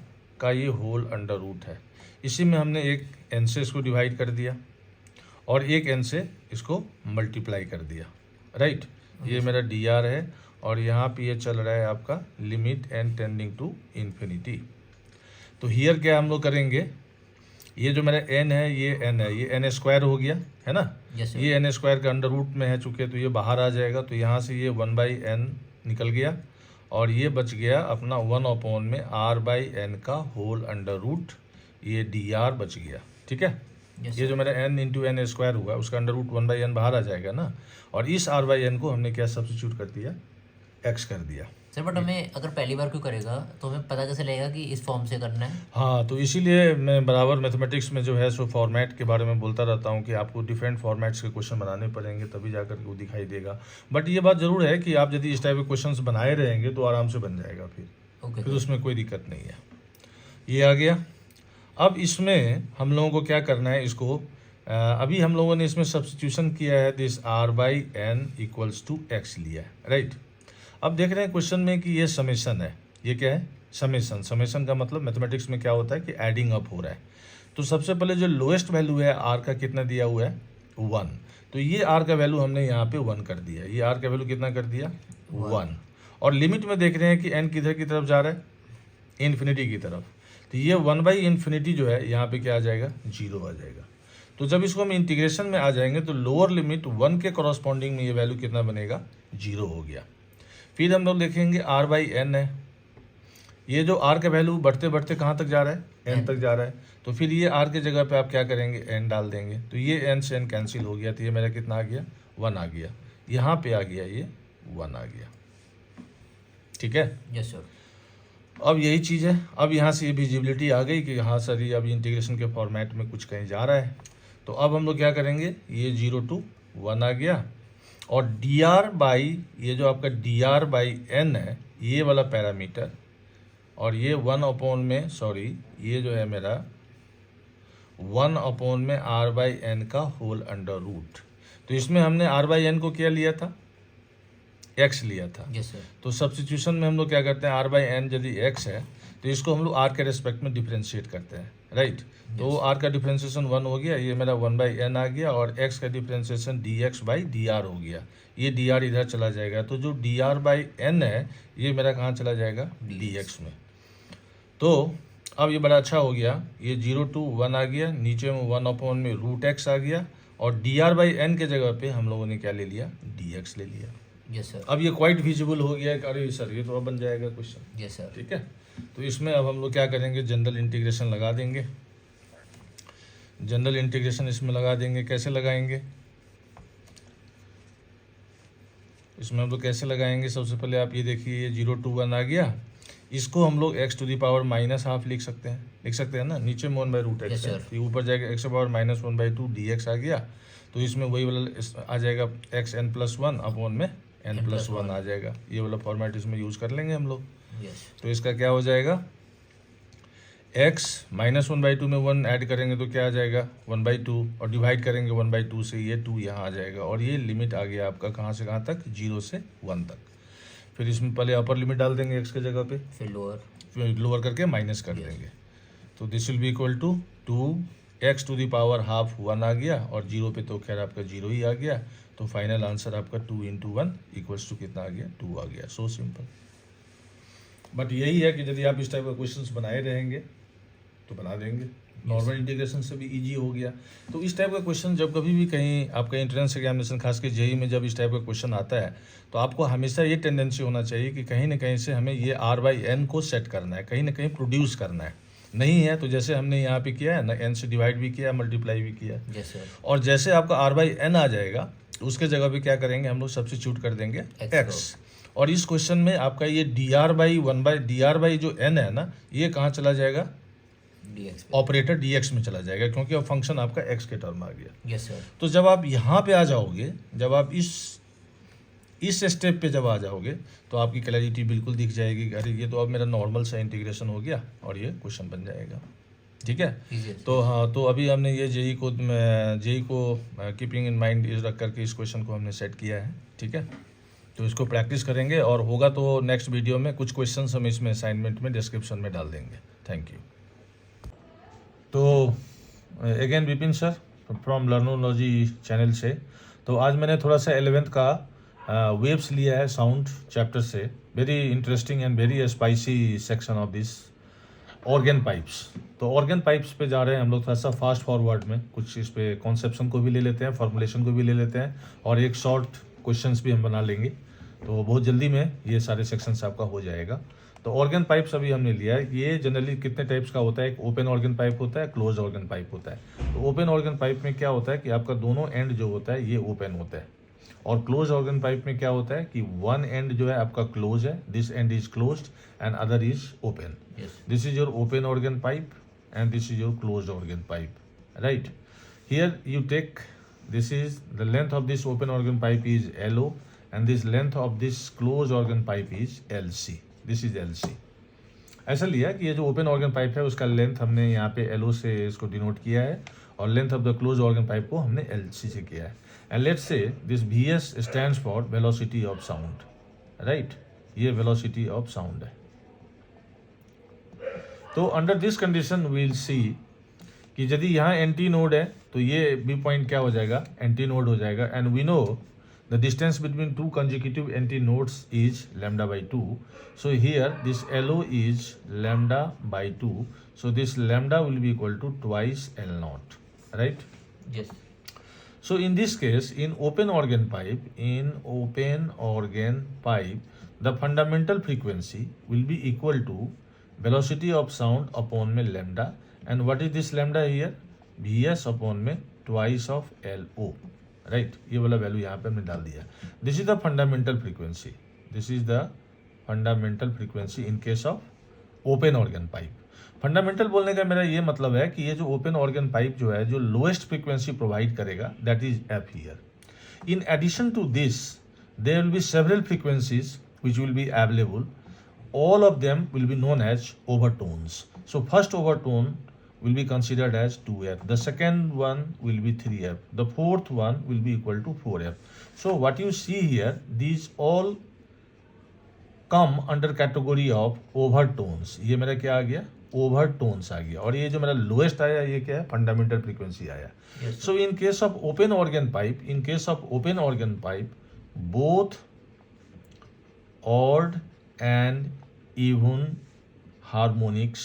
का ये होल अंडर रूट है। इसी में हमने एक n से इसको डिवाइड कर दिया और एक n से इसको मल्टीप्लाई कर दिया, राइट। ये मेरा dr है और यहाँ पे ये चल रहा है आपका limit n tending to infinity. तो हियर क्या हम लोग करेंगे ये जो मेरा n है ये n है, ये n स्क्वायर हो गया है ना, यस सर। ये n स्क्वायर का अंडर रूट में है चूँकि, तो ये बाहर आ जाएगा, तो यहाँ से ये 1/n निकल गया और ये बच गया अपना 1 में r/n का होल अंडर रूट, ये dr बच गया। ठीक है, यस ये जो मेरा n इंटू n स्क्वायर हुआ उसका अंडर रूट 1/n बाहर आ जाएगा ना, और इस r/n को हमने क्या सब्स्टिट्यूट कर दिया, x कर दिया। सर बट हमें अगर पहली बार क्यों करेगा तो हमें पता कैसे लगेगा कि इस फॉर्म से करना है? हाँ, तो इसीलिए मैं बराबर मैथमेटिक्स में जो है सो फॉर्मेट के बारे में बोलता रहता हूँ कि आपको डिफरेंट फॉर्मेट्स के क्वेश्चन बनाने पड़ेंगे, तभी जाकर के वो दिखाई देगा। बट ये बात ज़रूर है कि आप यदि इस टाइप के क्वेश्चंस बनाए रहेंगे तो आराम से बन जाएगा, ओके फिर उसमें कोई दिक्कत नहीं है। ये आ गया। अब इसमें हम लोगों को क्या करना है, इसको अभी हम लोगों ने इसमें सब्स्टिट्यूशन किया है, this r/n equals to x लिया है, राइट। अब देख रहे हैं क्वेश्चन में कि ये समेशन है, ये क्या है, समेशन। समेशन का मतलब मैथमेटिक्स में क्या होता है कि एडिंग अप हो रहा है। तो सबसे पहले जो लोएस्ट वैल्यू है r का कितना दिया हुआ है, 1, तो ये r का वैल्यू हमने यहाँ पे 1 कर दिया, ये r का वैल्यू कितना कर दिया, 1। और लिमिट में देख रहे हैं कि n किधर की तरफ जा रहा है, इन्फिनिटी की तरफ, तो ये 1/∞ जो है यहाँ पे क्या आ जाएगा, 0 आ जाएगा। तो जब इसको हम इंटीग्रेशन में आ जाएंगे तो लोअर लिमिट 1 के कॉरस्पॉन्डिंग में ये वैल्यू कितना बनेगा, 0 हो गया। फिर हम लोग देखेंगे r/n है, ये जो r का वैल्यू बढ़ते बढ़ते कहाँ तक जा रहा है, n तक जा रहा है, तो फिर ये r के जगह पे आप क्या करेंगे, n डाल देंगे, तो ये n से n कैंसिल हो गया, तो ये मेरा कितना आ गया, 1 आ गया, यहाँ पे आ गया ये 1 आ गया। ठीक है, यस सर। अब यही चीज़ है, अब यहाँ से ये विजिबिलिटी आ गई कि हाँ सर ये अभी इंटीग्रेशन के फॉर्मेट में कुछ कहीं जा रहा है। तो अब हम लोग क्या करेंगे, ये 0 to 1 आ गया, और ये जो आपका dr/n है, ये वाला पैरामीटर, और ये 1 में सॉरी ये जो है मेरा 1 में r/n का होल अंडर रूट। तो इसमें हमने r/n को क्या लिया था, x लिया था। Yes sir. तो सब्स्टिट्यूशन में हम लोग क्या करते हैं, r/n यदि x है तो इसको हम लोग r के रेस्पेक्ट में डिफ्रेंशिएट करते हैं, राइट। तो r का डिफ्रेंशिएशन 1 हो गया, ये मेरा 1/n आ गया, और x का डिफ्रेंशिएशन dx/dr हो गया, ये dr इधर चला जाएगा, तो जो dr/n है ये मेरा कहाँ चला जाएगा, dx में। तो अब ये बड़ा अच्छा हो गया, ये 0 to 1 आ गया, नीचे में 1 में √x आ गया, और dr/n के जगह पे हम लोगों ने क्या ले लिया, dx ले लिया। Yes sir. अब ये क्वाइट विजिबल हो गया है कि अरे सर ये तो अब बन जाएगा क्वेश्चन। Yes sir. ठीक है, तो इसमें अब हम लोग क्या करेंगे, जनरल इंटीग्रेशन लगा देंगे। जनरल इंटीग्रेशन इसमें लगा देंगे, कैसे लगाएंगे, इसमें हम लोग कैसे लगाएंगे, सबसे पहले आप ये देखिए, ये 0 to 1 आ गया, इसको हम लोग x⁻½ लिख सकते हैं, ना, नीचे में 1/√x Yes, है, sir. तो ऊपर जाएगा x⁻−1/2 dx आ गया, तो इसमें वही वाला आ जाएगा xn+1 में n+1 आ जाएगा, ये वाला फॉर्मेट इसमें यूज़ कर लेंगे हम लोग। यस। तो इसका क्या हो जाएगा, x-1/2 में 1 ऐड करेंगे तो क्या आ जाएगा, 1/2, और डिवाइड करेंगे 1/2 से, ये 2 यहाँ आ जाएगा, और ये लिमिट आ गया आपका कहाँ से कहाँ तक, 0 से 1 तक। फिर इसमें पहले अपर लिमिट डाल देंगे x के जगह पे, फिर लोअर, फिर लोअर करके माइनस कर देंगे, तो this will be equal to 2x⁻½ 1 आ गया, और 0 पे तो खैर आपका 0 ही आ गया, तो फाइनल आंसर आपका 2 × 1 इक्वल्स टू कितना आ गया, 2 आ गया। So simple. बट यही है कि यदि आप इस टाइप का क्वेश्चंस बनाए रहेंगे तो बना देंगे, नॉर्मल इंटीग्रेशन से भी इजी हो गया। तो इस टाइप का क्वेश्चन जब कभी भी कहीं आपका एंट्रेंस एग्जामिनेशन, खासकर जेईई में जब इस टाइप का क्वेश्चन आता है, तो आपको हमेशा ये टेंडेंसी होना चाहिए कि कहीं ना कहीं से हमें ये r/n को सेट करना है, कहीं ना कहीं प्रोड्यूस करना है। नहीं है तो जैसे हमने यहाँ पे किया है ना, n से डिवाइड भी किया, मल्टीप्लाई भी किया, यस सर। और जैसे आपका r/n आ जाएगा उसके जगह पे क्या करेंगे, हम लोग सब्स्टिट्यूट कर देंगे x। और इस क्वेश्चन में आपका ये dr/1/dr जो n है ना, ये कहाँ चला जाएगा, dx, ऑपरेटर dx में चला जाएगा, क्योंकि अब फंक्शन आपका x के टर्म आ गया। Yes sir. तो जब आप यहाँ पे आ जाओगे, जब आप इस स्टेप पे जब आ जाओगे, तो आपकी क्लैरिटी बिल्कुल दिख जाएगी, अरे ये तो अब मेरा नॉर्मल सा इंटीग्रेशन हो गया, और ये क्वेश्चन बन जाएगा। ठीक है, तो हाँ, तो अभी हमने ये जेईई को कीपिंग इन माइंड रख करके इस क्वेश्चन को हमने सेट किया है। ठीक है, तो इसको प्रैक्टिस करेंगे, और होगा तो नेक्स्ट वीडियो में कुछ क्वेश्चंस हम इसमें असाइनमेंट में डिस्क्रिप्शन में डाल देंगे। Thank you. तो again Vipin sir from Learnology channel से। तो आज मैंने थोड़ा सा 11th का वेव्स लिया है साउंड चैप्टर से, very interesting and very spicy section of this. Organ pipes. तो ऑर्गन पाइप्स पे जा रहे हैं हम लोग थोड़ा सा फास्ट फॉरवर्ड में, कुछ इस पे कॉन्सेप्शन को भी ले लेते हैं, फॉर्मुलेशन को भी ले लेते हैं, और एक शॉर्ट क्वेश्चंस भी हम बना लेंगे। तो बहुत जल्दी में ये सारे सेक्शंस आपका हो जाएगा। तो ऑर्गन पाइप्स अभी हमने लिया है। ये जनरली कितने टाइप्स का होता है, एक ओपन ऑर्गन पाइप होता है, क्लोज ऑर्गन पाइप होता है। तो ओपन ऑर्गन पाइप में क्या होता है कि आपका दोनों एंड जो होता है ये ओपन होता है, और क्लोज ऑर्गन पाइप में क्या होता है कि वन एंड जो है आपका क्लोज है, this and is closed end other is open. This is your open organ pipe and this is your closed organ pipe, right? Here you take, this is the length of this open organ pipe is LO and this length of this closed organ pipe is LC. This is LC. ऐसा लिया कि ये जो open organ pipe है उसका length हमने यहाँ पे LO से इसको डिनोट किया है, और length of the close organ pipe को हमने LC से किया है। And let's say this VS stands for velocity of sound, right? ये वेलोसिटी ऑफ साउंड है। तो under this condition will see कि यदि यहाँ एंटी नोड है तो ये बी पॉइंट क्या हो जाएगा, एंटी नोड हो जाएगा। And we know the distance between two consecutive anti nodes is lambda by 2। So here this LO is lambda by 2, so this lambda will be equal to twice L naught, right? Yes. So in this case, in open organ pipe, the fundamental frequency will be equal to velocity of sound upon में lambda, and what is this lambda here? Vs upon में twice of LO, right? ये वाला value यहाँ पे हमने डाल दिया। This is the fundamental frequency. This is the fundamental frequency in case of open organ pipe. Fundamental बोलने का मेरा ये मतलब है कि ये जो ओपन ऑर्गन पाइप जो है जो लोएस्ट फ्रीक्वेंसी प्रोवाइड करेगा, that is F here. In addition to this there will be several frequencies which will be available, all of them will be known as overtones. So first overtone will be considered as 2f, the second one will be 3f, the fourth one will be equal to 4f. So what you see here, these all come under category of overtones. ये मेरा क्या आ गया, overtones आ गया। और ये जो मेरा लोएस्ट आया ये क्या है, फंडामेंटल फ्रीक्वेंसी आया। So in case of open organ pipe, both odd and even harmonics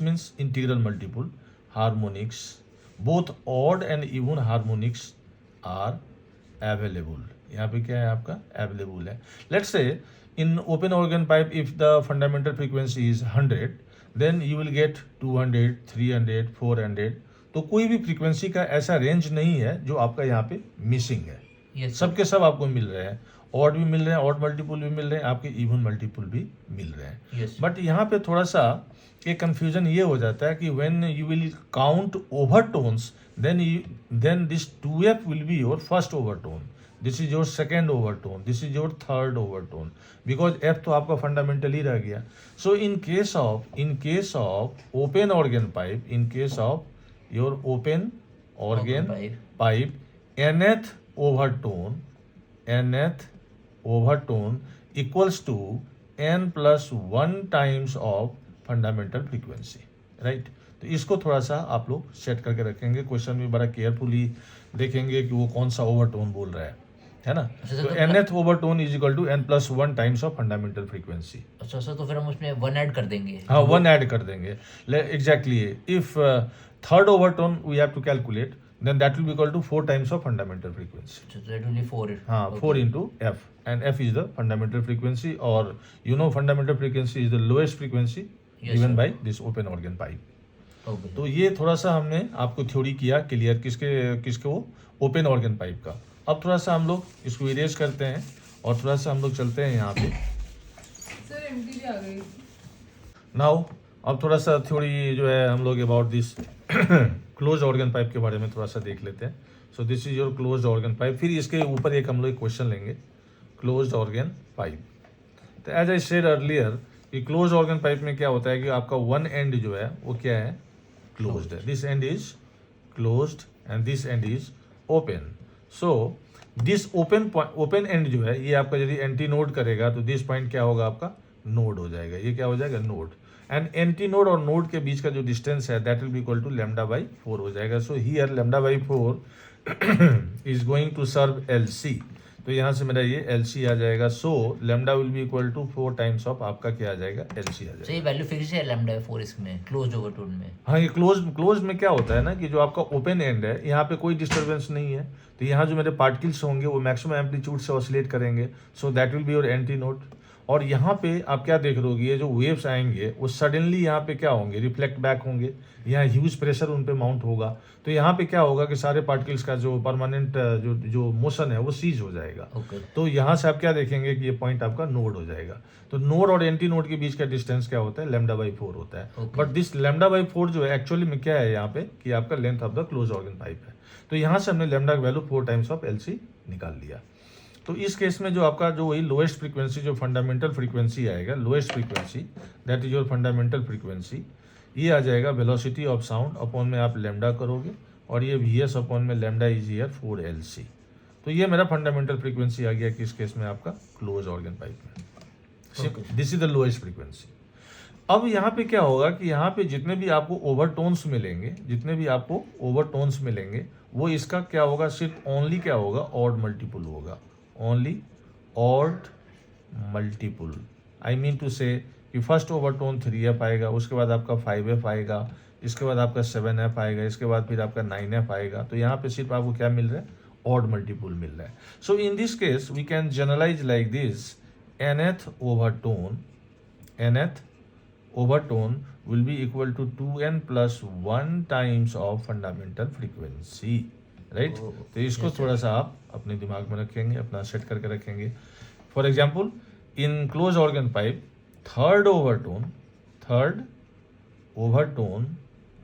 means integral multiple harmonics, both odd and even harmonics are available. यहाँ पे क्या है आपका, available है। Let's say in open organ pipe if the fundamental frequency is 100, then you will get 200, 300, 400। तो कोई भी frequency का ऐसा रेंज नहीं है जो आपका यहाँ पे मिसिंग है। Yes, सबके सब आपको मिल रहे हैं, ऑड भी मिल रहे हैं, ऑड मल्टीपल भी मिल रहे हैं, आपके इवन मल्टीपल भी मिल रहे हैं। Yes. बट यहाँ पे थोड़ा सा एक कंफ्यूजन ये हो जाता है कि when you will count overtones then this 2f will be your first overtone, this is your second overtone, this is your third overtone, because f तो आपका फंडामेंटल ही रह गया। So in case of open organ pipe, in case of your open organ pipe, nth overtone equals to n plus 1 times of fundamental frequency, right? तो इसको थोड़ा सा आप लोग सेट करके रखेंगे, क्वेश्चन में बड़ा केयरफुली देखेंगे कि वो कौन सा ओवरटोन बोल रहा है ना? तो nth overtone is equal to n plus 1 times of fundamental frequency. अच्छा सर, तो फिर हम उसमें 1 ऐड कर देंगे। हाँ, 1 ऐड कर देंगे, exactly. If third overtone we have to calculate, then that will be equal to 4 times of fundamental frequency. So that will be 4. हाँ, 4 into f, and f is the fundamental frequency, or you know fundamental frequency is the lowest frequency given by this open organ pipe. Okay. तो ये थोड़ा सा हमने आपको theory किया clear, किसको open organ pipe का। अब थोड़ा सा हम लोग इसको इरेज करते हैं और थोड़ा सा हम लोग चलते हैं यहाँ पे। सर एमटी आ गई। नाउ अब थोड़ा सा थ्योरी जो है हम लोग about this close organ pipe के बारे में थोड़ा सा देख लेते हैं। सो this is your close organ pipe. फिर इसके ऊपर एक हम लोग क्वेश्चन लेंगे, क्लोज ऑर्गन पाइप। तो एज आई सेड अर्लियर कि क्लोज ऑर्गन पाइप में क्या होता है कि आपका वन एंड जो है वो क्या है, क्लोज्ड है। This and is closed end this and is open. So this open and जो है ये आपका यदि एंटी नोड करेगा तो दिस पॉइंट क्या होगा, आपका नोड हो जाएगा। ये क्या हो जाएगा, नोड। एंड एंटी नोड और नोड के बीच का जो डिस्टेंस है that will be equal to lambda by 4 हो जाएगा। So here lambda by 4 is going to serve LC। तो यहाँ से मेरा ये एल सी आ जाएगा। So lambda will be equal to 4 times of आपका क्या आ जाएगा, एल सी आ तो जाएगा। ये वैल्यू फिक्स है लैम्डा 4 इसमें क्लोज ओवर टून में। हाँ, ये क्लोज में क्या होता है ना कि जो आपका ओपन एंड है यहाँ पे कोई डिस्टर्बेंस नहीं है, तो यहाँ जो मेरे पार्टिकल्स होंगे वो मैक्सिमम एम्पलीट्यूड से ऑसिलेट करेंगे, सो that will be your anti node. और यहाँ पे आप क्या देख रहे हो, ये जो वेव्स आएंगे वो सडनली यहाँ पे क्या होंगे, रिफ्लेक्ट बैक होंगे, यहाँ ह्यूज प्रेशर उन पे माउंट होगा, तो यहाँ पे क्या होगा कि सारे पार्टिकल्स का जो परमानेंट जो मोशन है वो सीज हो जाएगा। ओके तो यहाँ से आप क्या देखेंगे कि ये पॉइंट आपका नोड हो जाएगा। तो नोड और एंटी नोड के बीच का डिस्टेंस क्या होता है, λ/4 होता है। Okay. बट दिस λ/4 जो है एक्चुअली में क्या है यहाँ पे कि आपका length of the close organ pipe है। तो यहाँ से हमने लैम्डा का value 4 times of L C निकाल लिया। तो इस केस में जो आपका जो वही लोएस्ट फ्रीक्वेंसी, जो फंडामेंटल फ्रीक्वेंसी आएगा, lowest frequency that is your fundamental frequency, ये आ जाएगा वेलोसिटी ऑफ साउंड अपॉन में आप लैम्डा करोगे, और ये वी एस अपॉन में लैम्डा इज हियर 4LC। तो ये मेरा फंडामेंटल फ्रीक्वेंसी आ गया किस केस में, आपका क्लोज ऑर्गन पाइप में। This is the lowest frequency. अब यहाँ पे क्या होगा कि यहाँ पे जितने भी आपको ओवरटोन्स मिलेंगे, वो इसका क्या होगा, सिर्फ ओनली क्या होगा, ऑड मल्टीपुल होगा, only odd multiple. I mean to say कि फर्स्ट ओवरटोन 3F आएगा, उसके बाद आपका 5F आएगा, इसके बाद आपका 7F आएगा, इसके बाद फिर आपका 9F आएगा। तो यहाँ पे सिर्फ आपको क्या मिल रहा है, ऑड मल्टीपुल मिल रहा है। So in this case we can generalize like this, nth overtone will be equal to 2n plus 1 times of fundamental frequency, right? तो इसको थोड़ा सा आप अपने दिमाग में रखेंगे, अपना सेट करके रखेंगे। For example in close organ pipe third overtone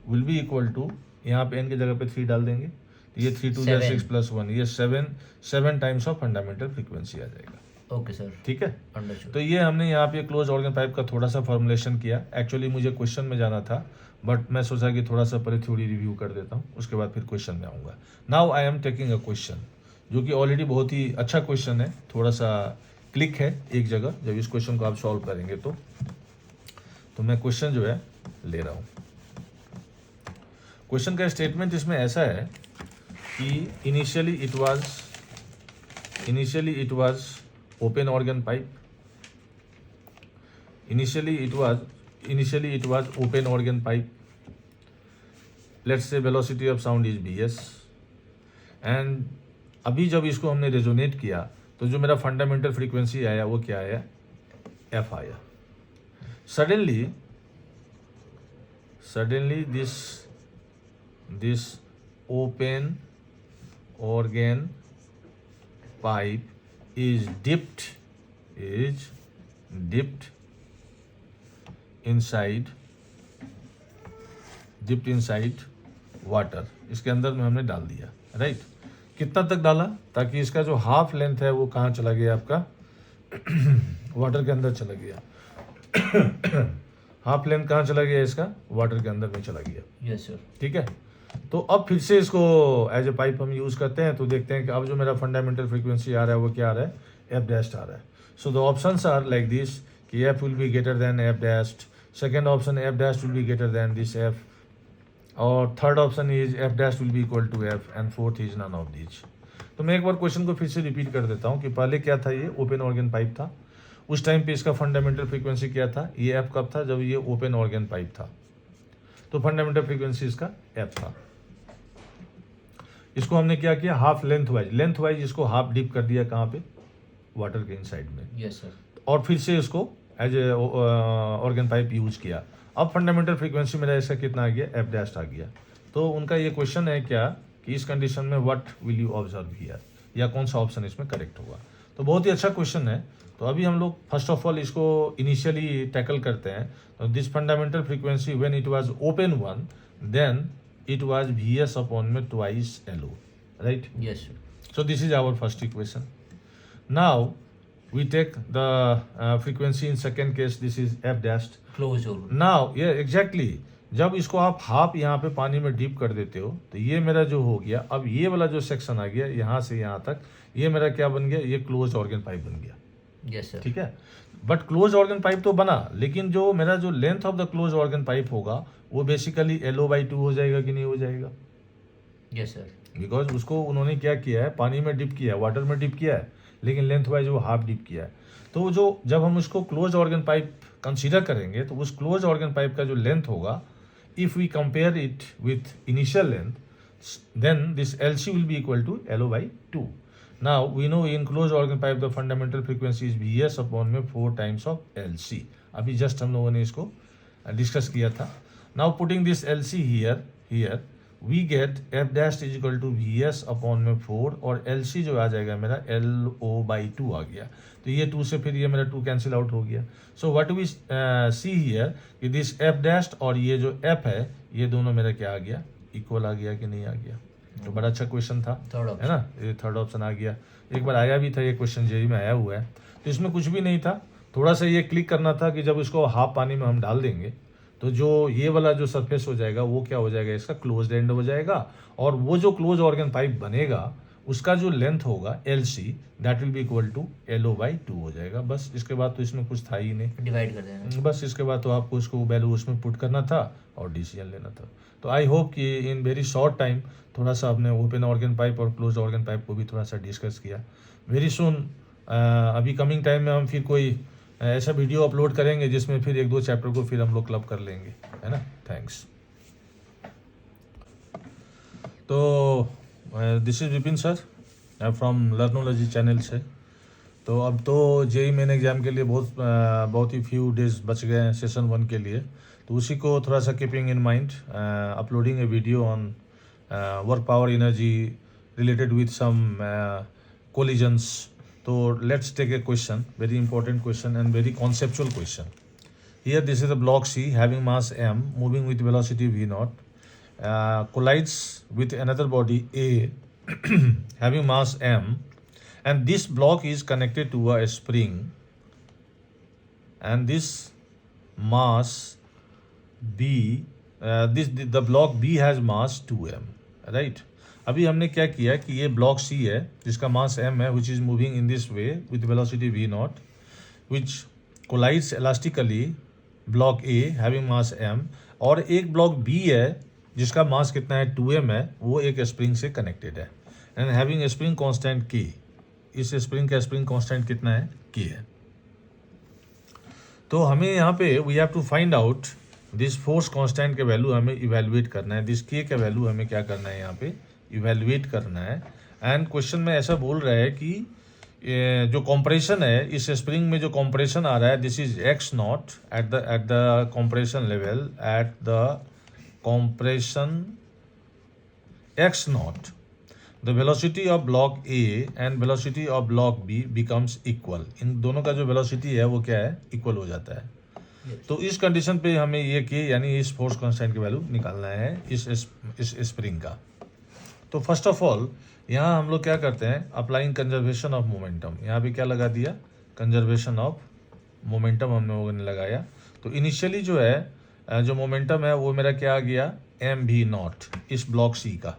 will be equal to, यहाँ पे n की जगह पे 3 डाल देंगे, तो ये 3 2 6 प्लस 1, ये 7 टाइम्स ऑफ फंडामेंटल फ्रीक्वेंसी आ जाएगा। ओके सर, ठीक है। अंडरस्टूड। तो ये हमने यहाँ पे क्लोज ऑर्गन पाइप का थोड़ा सा फॉर्मुलेशन किया। एक्चुअली मुझे क्वेश्चन में जाना था, बट मैं सोचा कि थोड़ा सा पहले थ्योरी रिव्यू कर देता हूँ, उसके बाद फिर क्वेश्चन में आऊँगा। Now I am taking a question जो कि ऑलरेडी बहुत ही अच्छा क्वेश्चन है, थोड़ा सा क्लिक है एक जगह। जब इस क्वेश्चन को आप सॉल्व करेंगे तो मैं क्वेश्चन जो है ले रहा हूँ। क्वेश्चन का स्टेटमेंट इसमें ऐसा है कि initially it was open organ pipe. Initially it was open organ pipe. Let's say velocity of sound is Vs, and अभी जब इसको हमने रेजोनेट किया तो जो मेरा फंडामेंटल फ्रीक्वेंसी आया वो क्या आया, F आया। Suddenly this open organ pipe is dipped inside water. इसके अंदर में हमने डाल दिया, राइट। कितना तक डाला, ताकि इसका जो हाफ लेंथ है वो कहाँ चला गया, आपका वाटर के अंदर चला गया। हाफ लेंथ कहाँ चला गया इसका, वाटर के अंदर में चला गया। Yes sir. ठीक है। तो अब फिर से इसको एज ए पाइप हम यूज़ करते हैं, तो देखते हैं कि अब जो मेरा फंडामेंटल फ्रीक्वेंसी आ रहा है वो क्या आ रहा है, F डैश आ रहा है। So the options are like this कि F will be greater than F dash, second option F dash will be greater than this F, और third option is F dash will be equal to F, and fourth is none of this. तो मैं एक बार question को फिर से repeat कर देता हूँ कि पहले क्या था, ये ओपन ऑर्गन पाइप था, उस टाइम पे इसका फंडामेंटल फ्रीक्वेंसी क्या था, ये F कब था, जब ये ओपन ऑर्गन पाइप था, तो फंडामेंटल फ्रीक्वेंसी इसका F था। इसको हमने क्या किया, हाफ लेंथ वाइज इसको हाफ डिप कर दिया, कहाँ पे, वाटर के इनसाइड में। Yes sir. और फिर से इसको as a organ pipe use किया। अब फंडामेंटल फ्रीक्वेंसी मेरा इसका कितना आ गया, F डैश आ गया। तो उनका ये क्वेश्चन है क्या कि इस कंडीशन में what will you observe here, या कौन सा ऑप्शन इसमें करेक्ट होगा। तो बहुत ही अच्छा क्वेश्चन है। तो अभी हम लोग फर्स्ट ऑफ ऑल इसको इनिशियली टैकल करते हैं। तो this fundamental frequency when it was open one, then it was Vs upon में twice LO, right? Yes sir. So this is our first equation. Now we take the frequency in second case, this is F dashed. Close over. Now yeah exactly, जब इसको आप half यहाँ पे पानी में deep कर देते हो तो ये मेरा जो हो गया, अब ये वाला जो सेक्शन आ गया यहाँ से यहाँ तक, ये मेरा क्या बन गया, ये क्लोज ऑर्गन पाइप बन गया। Yes sir. ठीक है। बट क्लोज ऑर्गन पाइप तो बना, लेकिन जो मेरा जो length of the close organ pipe होगा वो बेसिकली LO/2 हो जाएगा कि नहीं हो जाएगा। Yes sir. बिकॉज उसको उन्होंने क्या किया है, पानी में डिप किया है, वाटर में डिप किया है, लेकिन लेंथ वाइज वो हाफ डीप किया है। तो जो जब हम उसको क्लोज ऑर्गन पाइप कंसीडर करेंगे तो उस क्लोज ऑर्गन पाइप का जो लेंथ होगा, if we compare it with initial length, then this LC will be equal to LO by 2. Now we know in closed organ pipe the fundamental frequency is Vs upon में 4 times of LC. अभी just हम लोगों ने इसको discuss किया था. Now putting this LC here we get F dash is equal to Vs upon में 4 और LC जो आ जाएगा मेरा LO by 2 आ गया. तो ये 2 से फिर ये मेरा 2 कैंसिल आउट हो गया. So what we see here कि दिस F dash और ये जो F है ये दोनों मेरा क्या आ गया, इक्वल आ गया कि नहीं आ गया. तो बड़ा अच्छा क्वेश्चन था, है ना. ये थर्ड ऑप्शन आ गया. एक बार आया भी था ये क्वेश्चन, जेई में आया हुआ है. तो इसमें कुछ भी नहीं था, थोड़ा सा ये क्लिक करना था कि जब इसको हाफ पानी में हम डाल देंगे तो जो ये वाला जो सरफेस हो जाएगा वो क्या हो जाएगा, इसका क्लोज्ड एंड हो जाएगा. और वो जो क्लोज ऑर्गन पाइप बनेगा उसका जो लेंथ होगा LC that will be equal to LO by 2 हो जाएगा. बस इसके बाद तो इसमें कुछ था ही नहीं, डिवाइड कर देना. बस इसके बाद तो आपको उसको वैल्यू उसमें पुट करना था और डिसीजन लेना था. तो आई होप कि इन वेरी शॉर्ट टाइम थोड़ा सा आपने ओपन ऑर्गन पाइप और क्लोज ऑर्गन पाइप को भी थोड़ा सा डिस्कस किया. वेरी सुन अभी कमिंग टाइम में हम फिर कोई ऐसा वीडियो अपलोड करेंगे जिसमें फिर 1-2 चैप्टर को फिर हम लोग क्लब कर लेंगे, है ना. थैंक्स. तो this is Vipin sir from Learnology channel से. तो अब तो जेई मेन एग्ज़ाम के लिए बहुत ही फ्यू डेज बच गए हैं सेशन 1 के लिए. तो उसी को थोड़ा सा keeping in mind uploading a video on work power energy related with some collisions. तो let's take a question, very important question and very conceptual question. Here this is the block C having mass m moving with velocity v0 collides with another body A having mass m, and this block is connected to a spring, and this mass B the block B has mass 2m, right. अभी हमने क्या किया कि ये block C है जिसका मास m है, which is moving in this way with velocity v0, which collides elastically block A having mass m, और एक ब्लॉक B है जिसका मास कितना है 2m है, वो एक स्प्रिंग से कनेक्टेड है and having spring constant K. इस स्प्रिंग का स्प्रिंग कांस्टेंट कितना है, K है. तो हमें यहाँ पे we have to find out this force constant के वैल्यू हमें इवेलुएट करना है. दिस K का वैल्यू हमें क्या करना है, यहाँ पे इवेलुएट करना है. एंड क्वेश्चन में ऐसा बोल रहा है कि जो कॉम्प्रेशन है इस स्प्रिंग में जो कॉम्प्रेशन आ रहा है, this is x not at the compression level, at the compression x naught, the velocity of block A and velocity of block B becomes equal. इन दोनों का जो velocity है वो क्या है, इक्वल हो जाता है. तो इस कंडीशन पे हमें ये K यानी इस फोर्स कांस्टेंट की वैल्यू निकालना है इस स्प्रिंग का. तो फर्स्ट ऑफ ऑल यहाँ हम लोग क्या करते हैं, अप्लाइंग कंजर्वेशन ऑफ मोमेंटम. यहाँ पे क्या लगा दिया, कंजर्वेशन ऑफ मोमेंटम हम लोगों ने लगाया. तो इनिशियली जो है जो मोमेंटम है वो मेरा क्या आ गया, mv0 इस ब्लॉक C का.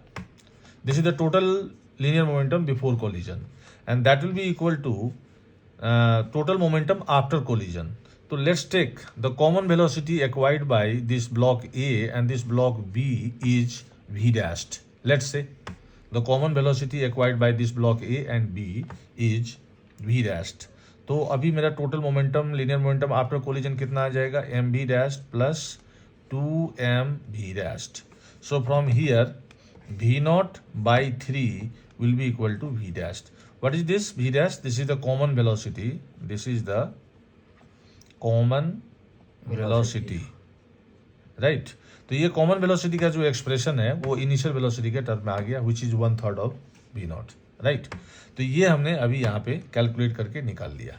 This is the total linear momentum before collision and that will be equal to total momentum after collision. तो let's take the common velocity acquired by this block A and this block B is v dashed. Let's say the common velocity acquired by this block A and B is v dashed. तो अभी मेरा total momentum linear momentum after collision कितना आ जाएगा, mv dash plus 2mv dash. So from here v0 by 3 will be equal to v dash. What is this v dash, this is the common velocity, this is the common velocity, right. तो ये common velocity का जो expression है वो initial velocity के term में आ गया, which is 1/3 of v0, right. तो ये हमने अभी यहाँ पे कैलकुलेट करके निकाल लिया.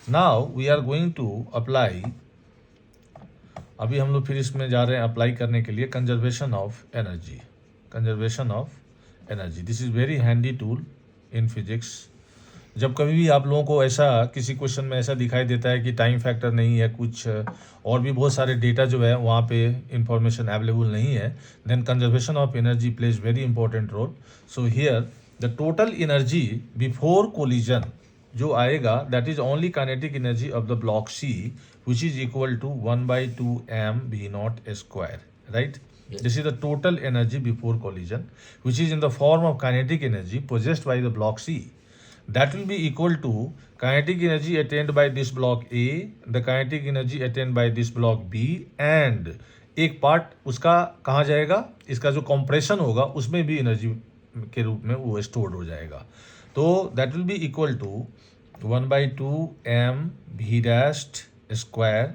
Now we are going to apply, अभी हम लोग फिर इसमें जा रहे हैं अप्लाई करने के लिए conservation of energy. Conservation of energy, this is very handy tool in physics. जब कभी भी आप लोगों को ऐसा किसी क्वेश्चन में ऐसा दिखाई देता है कि टाइम फैक्टर नहीं है, कुछ और भी बहुत सारे डेटा जो है वहाँ पे इंफॉर्मेशन अवेलेबल नहीं है, then conservation of energy plays very important role. So here the total energy before collision जो आएगा that is only kinetic energy of the block C which is equal to 1/2m v0 square, right. This is the total energy before collision which is in the form of kinetic energy possessed by the block C. that will be equal to kinetic energy attained by this block A, the kinetic energy attained by this block B, and एक part उसका कहाँ जाएगा, इसका जो compression होगा उसमें भी energy के रूप में वो स्टोर्ड हो जाएगा. तो that will be equal to 1/2 m v dashed square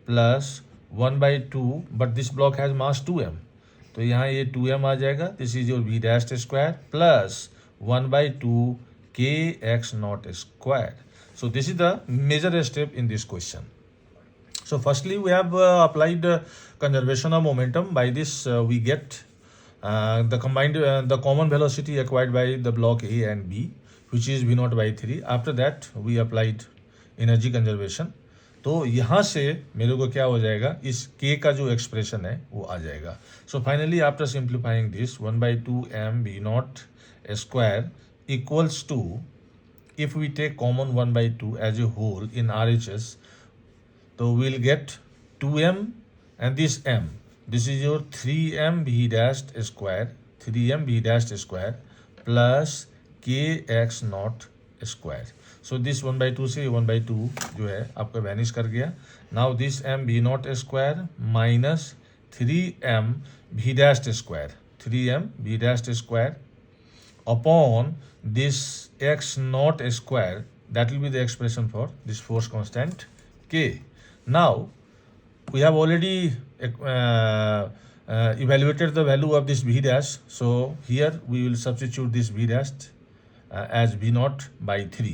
plus 1/2, but this block has mass 2m, तो यहाँ ये 2m आ जाएगा. This is your v dashed square plus 1/2 kx naught square. So this is the major step in this question. So firstly we have applied conservation of momentum. By this we get the common velocity acquired by the block A and B, which is v0/3. After that we applied energy conservation. तो यहाँ से मेरे को क्या हो जाएगा, इस k का जो एक्सप्रेशन है वो आ जाएगा. So finally after simplifying this 1/2 m v0 square equals to, if we take common 1/2 as a whole in RHS, so we'll get 2m and this m. This is your 3m v dashed square, 3m v dashed square plus kx naught square. So this 1/2 से 1/2 जो है आपका vanish कर गया. Now this m v naught square minus 3m v dashed square, 3m v dashed square upon this x naught square, that will be the expression for this force constant k. Now we have already evaluated the value of this v dash, so here we will substitute this v dash as v0/3.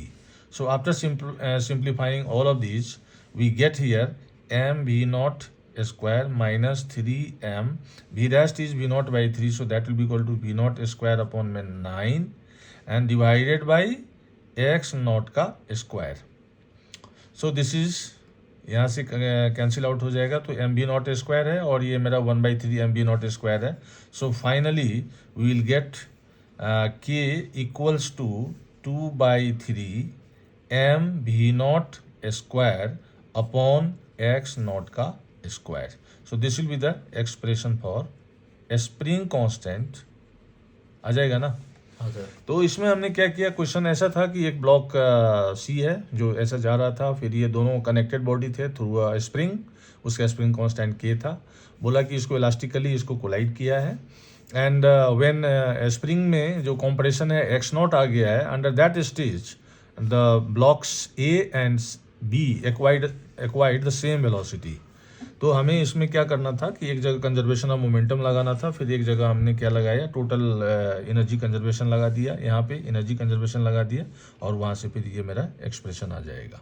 So after simplifying all of these, we get here m v0 square minus 3m v dash is v0/3, so that will be equal to v0 square upon 9 and divided by x naught का square. So this is यहाँ से cancel out हो जाएगा, तो M B naught square है और ये मेरा 1/3 एम बी नॉट स्क्वायर है. So finally we will get k equals to 2/3 m भी naught square upon x naught का square. So this will be the expression for spring constant. आ जाएगा ना. तो इसमें हमने क्या किया, क्वेश्चन ऐसा था कि एक ब्लॉक सी है जो ऐसा जा रहा था, फिर ये दोनों कनेक्टेड बॉडी थे थ्रू अ स्प्रिंग, उसका स्प्रिंग कांस्टेंट के था. बोला कि इसको इलास्टिकली इसको कोलाइड किया है एंड व्हेन स्प्रिंग में जो कंप्रेशन है एक्स नॉट आ गया है, under that stage the blocks A and B acquired the same velocity. तो हमें इसमें क्या करना था कि एक जगह कंजर्वेशन ऑफ मोमेंटम लगाना था, फिर एक जगह हमने क्या लगाया, टोटल एनर्जी कंजर्वेशन लगा दिया, यहाँ पे एनर्जी कंजर्वेशन लगा दिया और वहाँ से फिर ये मेरा एक्सप्रेशन आ जाएगा.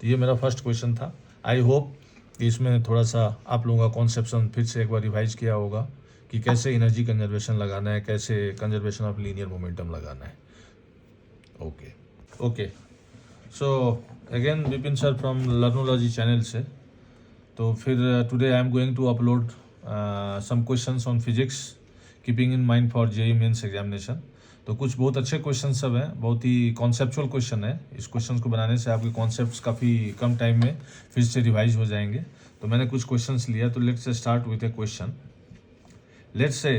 तो ये मेरा फर्स्ट क्वेश्चन था. आई होप कि इसमें थोड़ा सा आप लोगों का कॉन्सेप्शन फिर से एक बार रिवाइज किया होगा कि कैसे एनर्जी कंजर्वेशन लगाना है, कैसे कंजर्वेशन ऑफ लीनियर मोमेंटम लगाना है. Okay. So again Vipin sir from Learnology channel से. तो फिर today I am going to upload some questions on physics keeping in mind for JEE mains examination. तो कुछ बहुत अच्छे क्वेश्चन सब हैं, बहुत ही कॉन्सेप्चुअल क्वेश्चन है. इस क्वेश्चन को बनाने से आपके कॉन्सेप्ट्स काफ़ी कम टाइम में फिर से रिवाइज हो जाएंगे. तो मैंने कुछ क्वेश्चंस लिया, तो let's start with a question. Let's say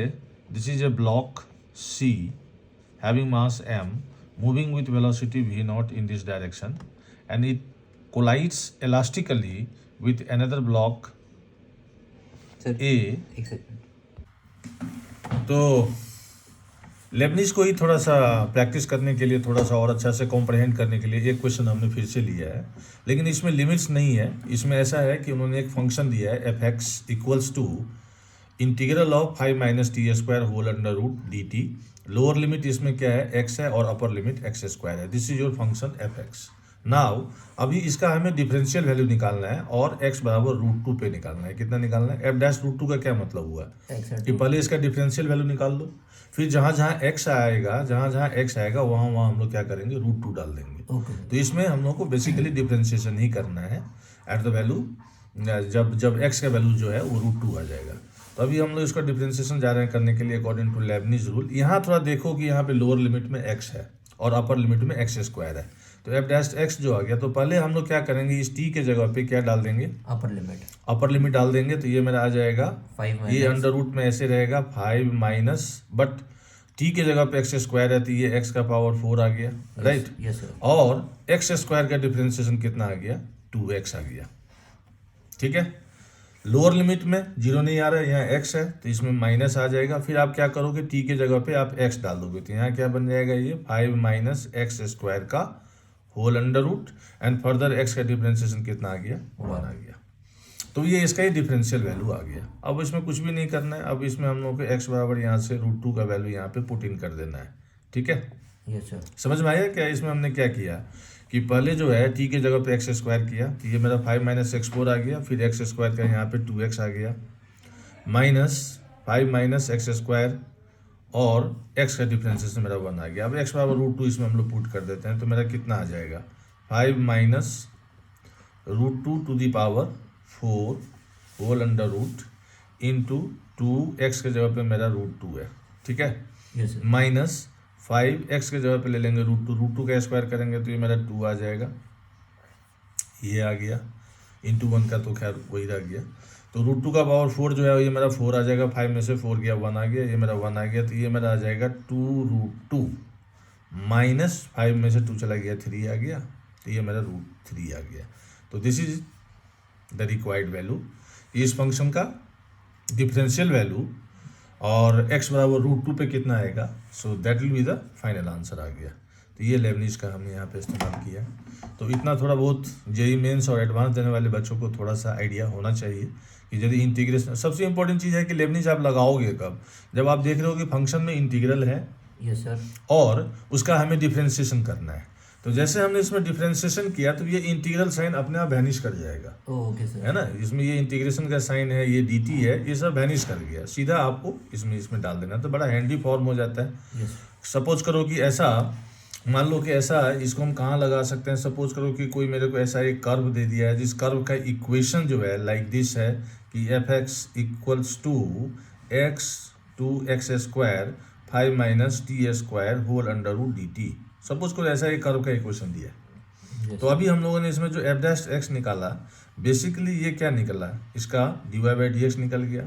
this is a block C having mass m moving with velocity v0 in this direction and it collides elastically with another block A. तो Lebanese को ही थोड़ा सा practice करने के लिए, थोड़ा सा और अच्छा से कॉम्प्रहेंड करने के लिए एक क्वेश्चन हमने फिर से लिया है, लेकिन इसमें लिमिट्स नहीं है. इसमें ऐसा है कि उन्होंने एक फंक्शन दिया है f x equals to integral of 5 - t² whole under root dt. Lower limit इसमें क्या है, x है, और अपर लिमिट x² है. This is your function F x. Now अभी इसका हमें डिफरेंशियल वैल्यू निकालना है और x बराबर √2 पे निकालना है. कितना निकालना है, f'√2 का क्या मतलब हुआ कि पहले इसका डिफरेंशियल वैल्यू निकाल लो, फिर जहाँ जहाँ x आएगा वहाँ हम लोग क्या करेंगे, √2 डाल देंगे. तो इसमें हम लोग को बेसिकली डिफरेंशिएशन ही करना है एट द वैल्यू, जब x का वैल्यू जो है वो √2 आ जाएगा. तो अभी हम लोग इसका डिफरेंशिएशन जा रहे हैं करने के लिए अकॉर्डिंग टू लेबनिज रूल. यहाँ थोड़ा देखो कि यहाँ पे लोअर लिमिट में x है और अपर लिमिट में x² है. तो f' जो आ गया, तो पहले हम लोग क्या करेंगे, इस t के जगह पे क्या डाल देंगे, अपर लिमिट डाल देंगे. तो ये मेरा आ जाएगा 5 ये अंडर रूट में ऐसे रहेगा 5 माइनस, बट टी के जगह पे एक्स स्क्वायर है तो ये एक्स का पावर 4 आ गया, राइट। Yes sir. और एक्स स्क्वायर का डिफरेंशिएशन कितना आ गया, 2x आ गया, ठीक है। लोअर लिमिट में जीरो नहीं आ रहा है, यहाँ x है तो इसमें माइनस आ जाएगा। फिर आप क्या करोगे, t के जगह पे आप x डाल दोगे तो यहाँ क्या बन जाएगा, ये 5 माइनस एक्स स्क्वायर का whole under root and further x का डिफरेंशिएशन कितना आ गया, 1 आ गया। तो ये इसका ही डिफरेंशियल वैल्यू आ गया। अब इसमें कुछ भी नहीं करना है, अब इसमें हम लोग को x बराबर यहाँ से √2 का वैल्यू यहाँ पे पुट इन कर देना है, ठीक है। Yes sir. समझ में आया क्या, इसमें हमने क्या किया कि पहले जो है t के जगह पे एक्स स्क्वायर किया तो ये मेरा 5 माइनस एक्स 4 आ गया, फिर एक्स स्क्वायर का यहाँ पे 2x आ गया, माइनस 5 माइनस एक्स स्क्वायर और x का डिफरेंशिएशन मेरा 1 आ गया। अब x बराबर √2 इसमें हम लोग पुट कर देते हैं तो मेरा कितना आ जाएगा, 5 minus √2 to the power 4 whole under root into 2x के जगह पे मेरा √2 है, ठीक है, यस सर। माइनस 5x के जगह पे ले लेंगे √2 का स्क्वायर करेंगे तो ये मेरा 2 आ जाएगा, ये आ गया, इंटू 1 का तो खैर वही रह गया। तो √2 का पावर 4 जो है ये मेरा 4 आ जाएगा, 5 में से 4 गया 1 आ गया, ये मेरा 1 आ गया, तो ये मेरा आ जाएगा 2√2 माइनस 5 में से 2 चला गया 3 आ गया, तो ये मेरा √3 आ गया। तो this is the required value, इस फंक्शन का डिफरेंशियल वैल्यू और x बराबर √2 पे कितना आएगा, so that will be the final answer आ गया। तो ये लेबनिज का हमने यहाँ पे इस्तेमाल किया। तो इतना थोड़ा बहुत जेईई मेंस और एडवांस देने वाले बच्चों को थोड़ा सा आइडिया होना चाहिए कि यदि इंटीग्रेशन, सबसे इंपॉर्टेंट चीज़ है कि लेबनिज आप लगाओगे कब, जब आप देख रहे हो कि फंक्शन में इंटीग्रल है यस सर। और उसका हमें डिफरेंशिएशन करना है। तो जैसे हमने इसमें डिफरेंशिएशन किया तो ये इंटीग्रल साइन अपने आप वैनिश कर जाएगा, ओके सर। है ना। इसमें ये इंटीग्रेशन का साइन है, ये dt है, ये सब वैनिश कर गया, सीधा आपको इसमें डाल देना, तो बड़ा हैंडी फॉर्म हो जाता है। यस। सपोज करो कि ऐसा, मान लो कि ऐसा है, इसको हम कहाँ लगा सकते हैं, सपोज करो कि कोई मेरे को ऐसा एक कर्व दे दिया है जिस कर्व का इक्वेशन जो है लाइक दिस है कि f(x) equals to x to x square 5 minus t square whole under root dt। Suppose करो ऐसा एक कर्व का इक्वेशन दिया है। यस। तो अभी हम लोगों ने इसमें जो f' निकाला, बेसिकली ये क्या निकला, इसका dy/dx निकल गया,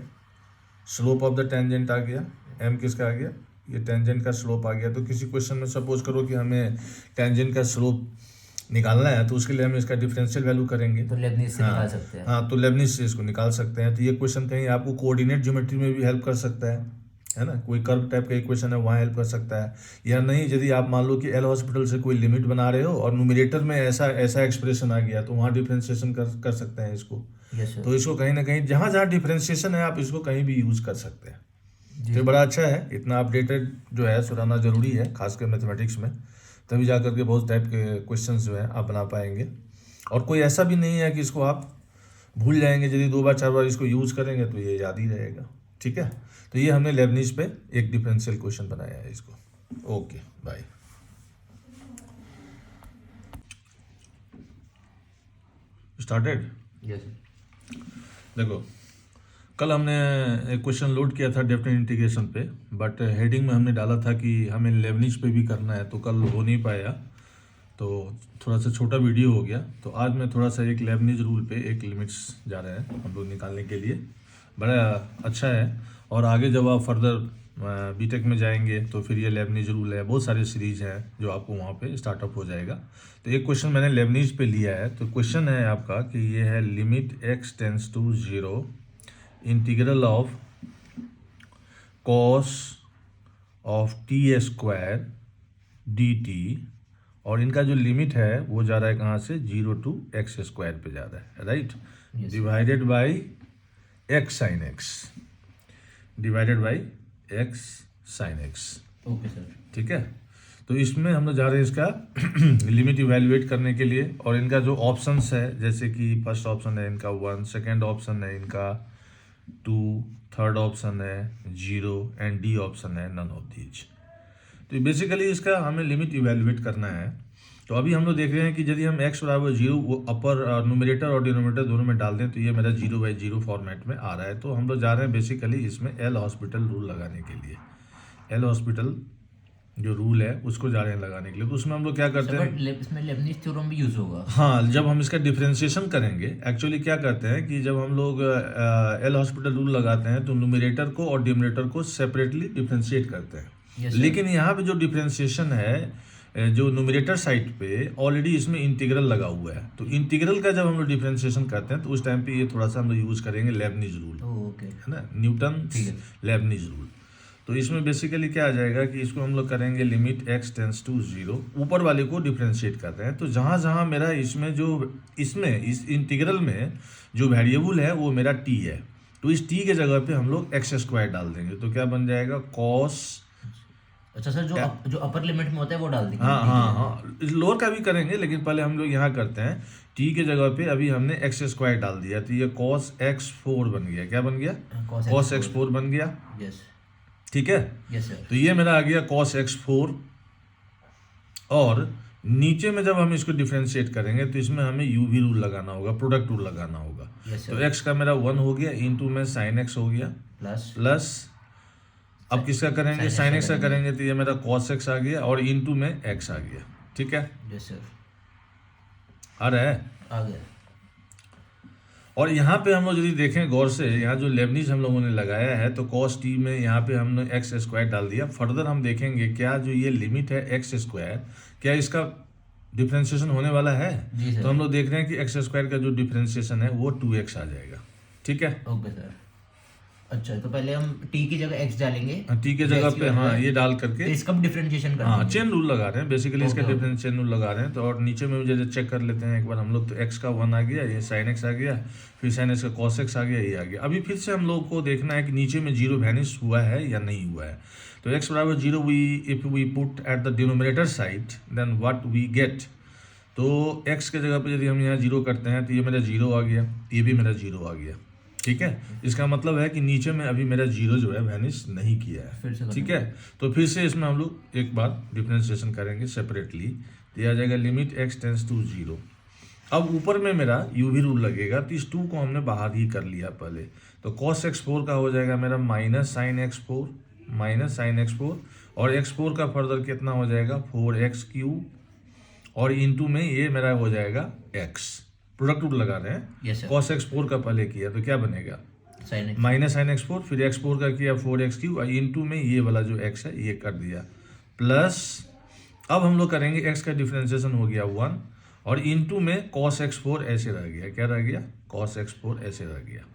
स्लोप ऑफ द टेंजेंट आ गया, m किसका आ गया, ये टेंजेंट का स्लोप आ गया। तो किसी क्वेश्चन में सपोज करो कि हमें टेंजेंट का स्लोप निकालना है तो उसके लिए हम इसका डिफरेंशियल वैल्यू करेंगे, तो लेबनिज से निकाल सकते हैं। हाँ, तो लेबनिज से इसको निकाल सकते हैं। तो ये क्वेश्चन कहीं आपको कोऑर्डिनेट ज्योमेट्री में भी हेल्प कर सकता है ना, कोई कर्व टाइप का इक्वेशन है वहाँ हेल्प कर सकता है। या नहीं, यदि आप मान लो कि एल हॉस्पिटल से कोई लिमिट बना रहे हो और न्यूमरेटर में ऐसा एक्सप्रेशन आ गया तो वहाँ डिफरेंशिएशन कर सकते हैं इसको। Yes sir. तो इसको कहीं ना कहीं जहाँ जहाँ डिफरेंशिएशन है आप इसको कहीं भी यूज़ कर सकते हैं। तो बड़ा अच्छा है, इतना अपडेटेड जो है सुनाना जरूरी है, खासकर मैथमेटिक्स में, तभी जा करके बहुत टाइप के क्वेश्चंस जो है आप बना पाएंगे। और कोई ऐसा भी नहीं है कि इसको आप भूल जाएंगे, यदि 2 बार 4 बार इसको यूज़ करेंगे तो ये याद ही रहेगा, ठीक है। तो ये हमने लेबनिज पे एक डिफरेंशियल क्वेश्चन बनाया है इसको। Okay bye. स्टार्टेड। यस। देखो, कल हमने एक क्वेश्चन लोड किया था डेफिनेट इंटीग्रेशन पे, बट हेडिंग में हमने डाला था कि हमें लेबनिज पे भी करना है, तो कल हो नहीं पाया, तो थोड़ा सा छोटा वीडियो हो गया। तो आज मैं थोड़ा सा एक लेबनिज रूल पे एक लिमिट्स जा रहे हैं हम लोग निकालने के लिए, बड़ा अच्छा है। और आगे जब आप फर्दर बीटेक में जाएंगे तो फिर ये लेबनिज रूल है, बहुत सारे सीरीज हैं जो आपको वहाँ पे स्टार्टअप हो जाएगा। तो एक क्वेश्चन मैंने लेबनिज पे लिया है, तो क्वेश्चन है आपका कि ये है limit x tends to 0 integral of cos of t square dt, और इनका जो लिमिट है वो जा रहा है कहाँ से, 0 टू एक्स स्क्वायर पे जा रहा है, right, divided by x sine x, divided by x sine x। Okay sir. ठीक है, तो इसमें हम लोग जा रहे हैं इसका लिमिट इवैल्यूएट करने के लिए, और इनका जो ऑप्शंस है, जैसे कि फर्स्ट ऑप्शन है इनका 1, सेकंड ऑप्शन है इनका 2, थर्ड ऑप्शन है 0 एंड डी ऑप्शन है नन ऑफ दीज। तो बेसिकली इसका हमें लिमिट इवैल्यूएट करना है। तो अभी हम लोग देख रहे हैं कि यदि हम x बराबर 0 वो अपर न्यूमरेटर और डिनोमिनेटर दोनों में डाल दें तो ये मेरा 0/0 फॉर्मेट में आ रहा है। तो हम लोग जा रहे हैं बेसिकली इसमें एल हॉस्पिटल रूल लगाने के लिए, एल हॉस्पिटल जो रूल है उसको जा रहे हैं लगाने के लिए। तो उसमें हम लोग क्या करते हैं, इसमें लेबनिज थ्योरम भी यूज होगा। हाँ, जब हम इसका डिफरेंशिएशन करेंगे, एक्चुअली क्या करते हैं कि जब हम लोग एल हॉस्पिटल रूल लगाते हैं तो न्यूमरेटर को और डिनोमिनेटर को सेपरेटली डिफरेंशिएट करते हैं। Yes, sir. लेकिन यहाँ पे जो डिफरेंशिएशन है जो न्यूमरेटर साइड पे ऑलरेडी इसमें इंटीग्रल लगा हुआ है, तो इंटीग्रल का जब हम लोग डिफरेंशिएशन करते हैं तो उस टाइम पे ये थोड़ा सा हम लोग यूज़ करेंगे लेबनिज रूल, ओके है ना, न्यूटन ठीक है। Lebanese rule. तो इसमें बेसिकली क्या आ जाएगा कि इसको हम लोग करेंगे लिमिट x टेंस टू 0, ऊपर वाले को डिफरेंशिएट कर रहे हैं, तो जहाँ जहाँ मेरा इसमें इस इंटीग्रल में जो वेरिएबल है वो मेरा t है, तो इस t के जगह पे हम लोग x स्क्वायर डाल देंगे, तो क्या बन जाएगा कॉस। अच्छा सर, जो अपर लिमिट में होता है वो डाल देंगे। हाँ, लोअर का भी करेंगे, लेकिन पहले हम लोग यहाँ करते हैं t के जगह पे अभी हमने x स्क्वायर डाल दिया, तो ये कॉस x4 बन गया। क्या बन गया? कॉस x4 बन गया। यस ठीक है, यस सर। तो ये मेरा आ गया cos x4, और नीचे में जब हम इसको डिफरेंशिएट करेंगे तो इसमें हमें यूवी रूल लगाना होगा, प्रोडक्ट रूल लगाना होगा। यस तो सर। x का मेरा 1 हो गया, इंटू में साइन x हो गया, प्लस अब किसका करेंगे? साइन x का करेंगे, तो ये मेरा cos x आ गया, और इंटू में x आ गया। ठीक है, यस सर, आ रहा है। आ गया। और यहाँ पे हम लोग यदि देखें गौर से, यहाँ जो लेबनिज हम लोगों ने लगाया है, तो cos t में यहाँ पे हमने x स्क्वायर डाल दिया। फर्दर हम देखेंगे क्या जो ये लिमिट है x स्क्वायर, क्या इसका डिफरेंशिएशन होने वाला है? जी सर। तो हम लोग देख रहे हैं कि x स्क्वायर का जो डिफरेंशिएशन है वो 2x आ जाएगा। ठीक है, ओके सर। अच्छा, तो पहले हम t की जगह x डालेंगे, t के जगह पे हाँ ये डाल करके, तो इसका डिफरेंशिएशन कर हाँ देंगे। चेन रूल लगा रहे हैं बेसिकली, इसका ओके, डिफरेंस चेन रूल लगा रहे हैं। तो और नीचे में जैसे चेक कर लेते हैं एक बार हम लोग, तो x का 1 आ गया, ये साइन x आ गया, फिर साइन x का cos x आ गया, ये आ गया। अभी फिर से हम लोग को देखना है कि नीचे में 0 वैनिश हुआ है या नहीं हुआ है। तो x बराबर 0 if we put at the denominator side then what we get. तो x के जगह पे यदि हम यहाँ 0 करते हैं तो ये मेरा 0 आ गया, ये भी मेरा 0 आ गया। ठीक है, इसका मतलब है कि नीचे में अभी मेरा 0 जो है वैनिश नहीं किया फिर से है। करेंगे। ठीक है, तो फिर से इसमें हम लोग एक बार डिफरेंशिएशन करेंगे सेपरेटली, तो यह आ जाएगा लिमिट x टेंस टू 0। अब ऊपर में मेरा यूवी रूल लगेगा, तो इस 2 को हमने बाहर ही कर लिया पहले, तो cos x4 का हो जाएगा मेरा माइनस साइन x4, और x4 का फर्दर कितना हो जाएगा 4x3, और इंटू में ये मेरा हो जाएगा x, प्रोडक्ट रूल लगा रहे हैं। Yes sir. cos x4 का पहले किया तो क्या बनेगा sign x। Minus sign x4, फिर x4 का किया 4x3, और इंटू में ये वाला जो x है ये कर दिया, प्लस अब हम लोग करेंगे x का डिफरेंशिएशन हो गया 1, और इंटू में cos x4 ऐसे रह गया। क्या रह गया? cos x4 ऐसे रह गया।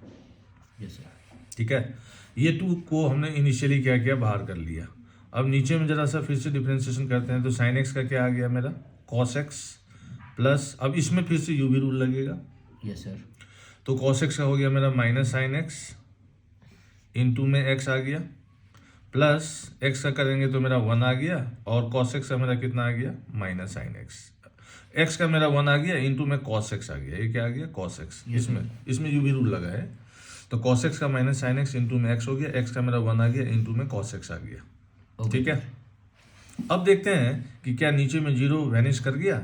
Yes sir. ठीक है, ये 2 को हमने इनिशियली क्या किया, बाहर कर लिया। अब नीचे में जरा सा फिर से डिफरेंशिएशन करते हैं, तो साइन x का क्या आ गया मेरा cos x, प्लस अब इसमें फिर से यूवी रूल लगेगा। Yes sir. तो cos x का हो गया मेरा माइनस साइन x, इंटू में x आ गया, प्लस x का करेंगे तो मेरा 1 आ गया, और cos x का मेरा कितना आ गया माइनस साइन x का मेरा 1 आ गया, इंटू में cos x आ गया। ये क्या आ गया cos x, इसमें यूवी रूल लगा है, तो cos x का माइनस साइन x इंटू में x हो गया, x का मेरा 1 आ गया, इंटू में cos x आ गया। ठीक है, अब देखते हैं कि क्या नीचे में 0 वैनिश कर गया।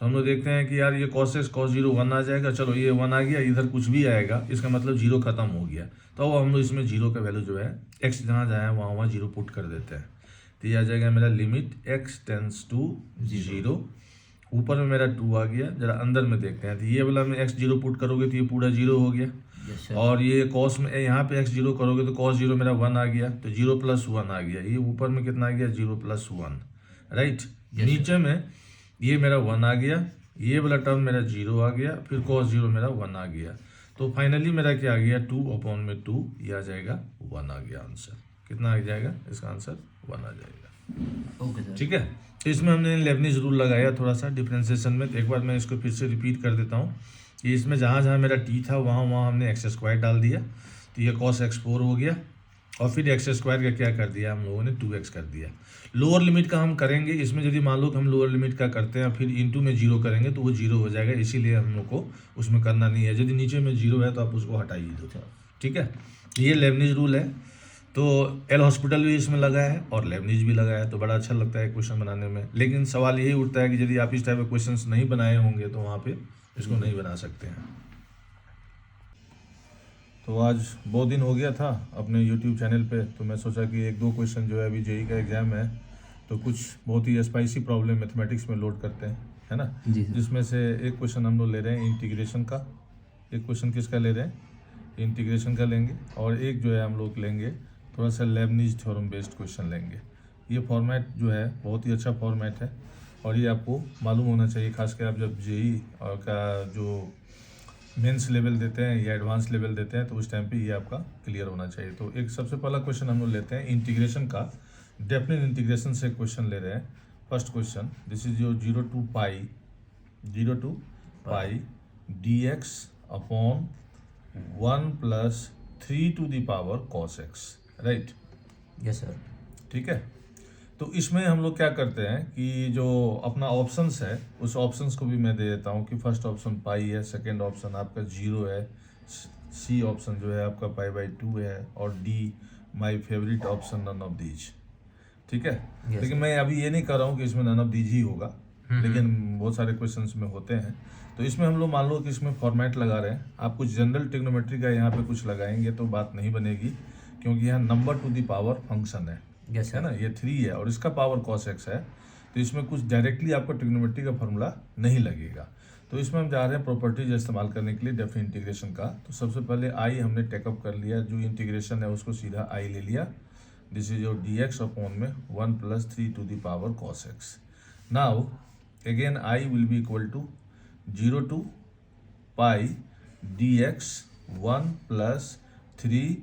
तो हम लोग देखते हैं कि यार ये cos x cos 0 1 आ जाएगा, चलो ये 1 आ गया, इधर कुछ भी आएगा, इसका मतलब 0 खत्म हो गया। तो अब हम लोग इसमें 0 का वैल्यू जो है x जहाँ जाए वहाँ 0 पुट कर देते हैं, तो ये आ जाएगा मेरा लिमिट x टेंस टू 0। ऊपर में मेरा 2 आ गया, जरा अंदर में देखते हैं, तो ये वाला में x 0 पुट करोगे तो ये पूरा 0 हो गया, यस सर। और ये cos में यहाँ पे x 0 करोगे तो cos 0 मेरा 1 आ गया, तो 0 प्लस 1 आ गया। ये ऊपर में कितना आ गया 0 प्लस 1, राइट। नीचे में ये मेरा 1 आ गया, ये वाला टर्म मेरा 0 आ गया, फिर cos 0 मेरा 1 आ गया, तो फाइनली मेरा क्या आ गया 2/2, ये आ जाएगा 1 आ गया आंसर। कितना आ जाएगा इसका आंसर 1 आ जाएगा। Okay sir. ठीक है, तो इसमें हमने लेबनिज रूल लगाया थोड़ा सा डिफरेंशिएशन में। तो एक बार मैं इसको फिर से रिपीट कर देता हूँ कि इसमें जहाँ जहाँ मेरा t था वहाँ वहाँ हमने x स्क्वायर डाल दिया, तो ये cos x4 हो गया, और फिर x स्क्वायर का क्या कर दिया हम लोगों ने 2x कर दिया। लोअर लिमिट का हम करेंगे, इसमें यदि मान लो कि हम लोअर लिमिट का करते हैं फिर इंटू में 0 करेंगे तो वो 0 हो जाएगा, इसीलिए हम लोग को उसमें करना नहीं है। यदि नीचे में 0 है तो आप उसको हटाइए दो। ठीक है, ये लेबनिज रूल है। तो एल हॉस्पिटल भी इसमें लगा है और लेबनिज भी लगा है, तो बड़ा अच्छा लगता है क्वेश्चन बनाने में। लेकिन सवाल यही उठता है कि यदि आप इस टाइप के क्वेश्चन नहीं बनाए होंगे तो वहाँ पे इसको नहीं बना सकते हैं। तो आज बहुत दिन हो गया था अपने यूट्यूब चैनल पे, तो मैं सोचा कि 1-2 क्वेश्चन जो है अभी जेई का एग्ज़ाम है तो कुछ बहुत ही स्पाइसी प्रॉब्लम मैथमेटिक्स में लोड करते हैं, है ना। जी सर। जिसमें से एक क्वेश्चन हम लोग ले रहे हैं इंटीग्रेशन का, एक क्वेश्चन किसका ले रहे हैं इंटीग्रेशन का लेंगे, और एक जो है हम लोग लेंगे थोड़ा सा लेबनिज थ्योरम बेस्ड क्वेश्चन लेंगे। ये फॉर्मेट जो है बहुत ही अच्छा फॉर्मेट है और ये आपको मालूम होना चाहिए, खासकर आप जब जेई और का जो मेंस लेवल देते हैं या एडवांस लेवल देते हैं तो उस टाइम पे ये आपका क्लियर होना चाहिए। तो एक सबसे पहला क्वेश्चन हम लोग लेते हैं इंटीग्रेशन का। डेफिनेट इंटीग्रेशन से क्वेश्चन ले रहे हैं। First question, this is your 0 to pi dx upon 1 + 3 to the power cos x, right? Yes sir. ठीक है, तो इसमें हम लोग क्या करते हैं कि जो अपना ऑप्शंस है उस ऑप्शंस को भी मैं दे देता हूँ कि फर्स्ट ऑप्शन पाई है, सेकंड ऑप्शन आपका 0 है, सी ऑप्शन जो है आपका π/2 है और D my favourite option none of these. ठीक है, लेकिन मैं अभी ये नहीं कर रहा हूँ कि इसमें नन ऑफ दीज ही होगा, लेकिन बहुत सारे क्वेश्चंस में होते हैं। तो इसमें हम लोग मान लो कि इसमें फॉर्मेट लगा रहे हैं, आप कुछ जनरल ट्रिग्नोमेट्री का यहाँ पे कुछ लगाएंगे तो बात नहीं बनेगी, क्योंकि यहाँ number two the power function है, यस है ना, ये 3 है और इसका पावर cos x है, तो इसमें कुछ डायरेक्टली आपको ट्रिग्नोमेट्री का फॉर्मूला नहीं लगेगा। तो इसमें हम जा रहे हैं प्रॉपर्टीज इस्तेमाल करने के लिए डेफिनेट इंटीग्रेशन का। तो सबसे पहले आई हमने टेकअप कर लिया, जो इंटीग्रेशन है उसको सीधा आई ले लिया। This is your dx upon में 1 + 3 to the power cos x। Now again I will be equal to 0 to pi dx 1 + 3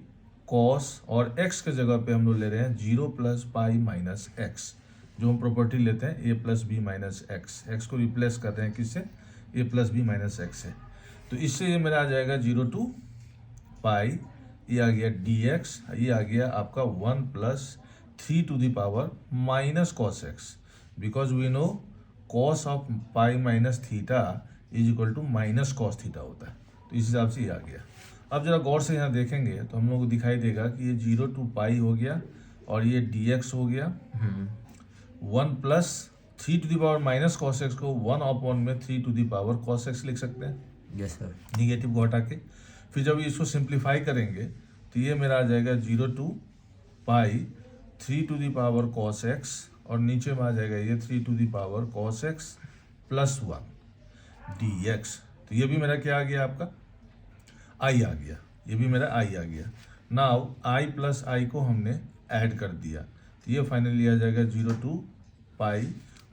cos और x के जगह पे हम लोग ले रहे हैं 0 + पाई - x, जो हम प्रॉपर्टी लेते हैं a + b - x। x को रिप्लेस कर रहे हैं किससे? a + b - x से। तो इससे ये मेरा आ जाएगा 0 to पाई, ये आ गया dx, ये आ गया आपका 1 + 3 to the power -cos x, because we know cos of pi - theta is equal to -cos theta होता है। तो इस हिसाब से ये आ गया। अब जरा गौर से यहाँ देखेंगे तो हम लोग को दिखाई देगा कि ये 0 to पाई हो गया और ये dx हो गया। 1 + 3 to the power -cos x को 1 अपॉन में 3 to the power cos x लिख सकते हैं, यस सर। निगेटिव को हटा के। फिर जब इसको सिंप्लीफाई करेंगे तो ये मेरा आ जाएगा 0 to pi 3 to the power cos x और नीचे में आ जाएगा ये 3 to the power cos x + 1 dx। तो ये भी मेरा क्या आ गया, आपका आई आ गया, ये भी मेरा आई आ गया। नाउ आई + आई को हमने ऐड कर दिया, तो ये फाइनली आ जाएगा 0 to पाई,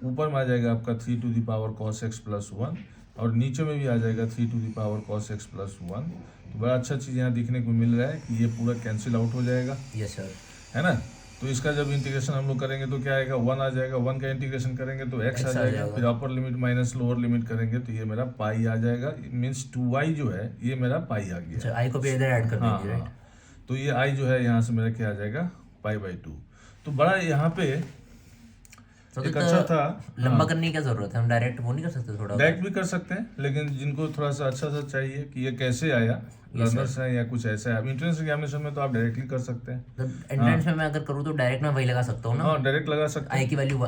ऊपर में आ जाएगा आपका 3 to the power cos x + 1 और नीचे में भी आ जाएगा 3 to the power cos x + 1। तो बड़ा अच्छा चीज़ यहाँ दिखने को मिल रहा है कि ये पूरा कैंसिल आउट हो जाएगा, यस सर। है ना। तो इसका जब इंटीग्रेशन हम लोग करेंगे तो क्या आएगा, 1 आ जाएगा, 1 का इंटीग्रेशन करेंगे तो x आ जाएगा, फिर upper limit minus lower limit करेंगे तो ये मेरा पाई आ जाएगा, मीन्स 2y जो है ये मेरा पाई आ गया। अच्छा, आई को भी इधर ऐड कर हाँ दीजिए, हाँ, राइट? तो ये आई जो है यहाँ से मेरा क्या आ जाएगा, π/2। तो बड़ा यहाँ पे तो एक अच्छा था, लंबा करने की क्या जरूरत है? हम डायरेक्ट वो नहीं कर सकते थोड़ा? डायरेक्ट भी कर सकते हैं, लेकिन जिनको थोड़ा सा अच्छा सा चाहिए कि ये कैसे आया, लर्नर्स हैं या कुछ ऐसा है, अब एंट्रेंस एग्जामिनेशन में तो आप डायरेक्टली कर सकते हैं। एंट्रेंस में मैं अगर करूँ तो डायरेक्ट मैं वही लगा सकता हूँ ना, हाँ डायरेक्ट लगा सकते हैं। आई की वैल्यू 2y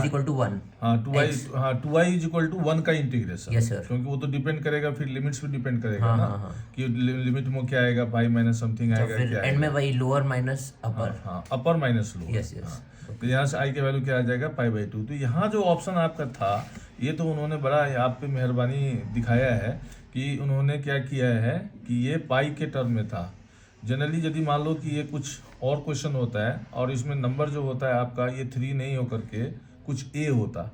= 1। हाँ 2y = 1 का इंटीग्रेशन, यस सर। क्योंकि वो तो डिपेंड करेगा, फिर लिमिट्स पे डिपेंड करेगा हाँ ना, हाँ हाँ। कि लिमिट में क्या आएगा, पाई माइनस समथिंग आएगा, फिर क्या एंड में वही लोअर माइनस अपर। हाँ अपर माइनस लोअर। Yes yes. तो यहाँ से आई की वैल्यू क्या आ जाएगा, π/2। तो यहाँ जो ऑप्शन आपका था ये तो उन्होंने बड़ा आप पे मेहरबानी दिखाया है कि उन्होंने क्या किया है कि ये पाई के टर्म में था। जनरली यदि मान लो कि ये कुछ और क्वेश्चन होता है और इसमें नंबर जो होता है आपका ये 3 नहीं होकर के कुछ a होता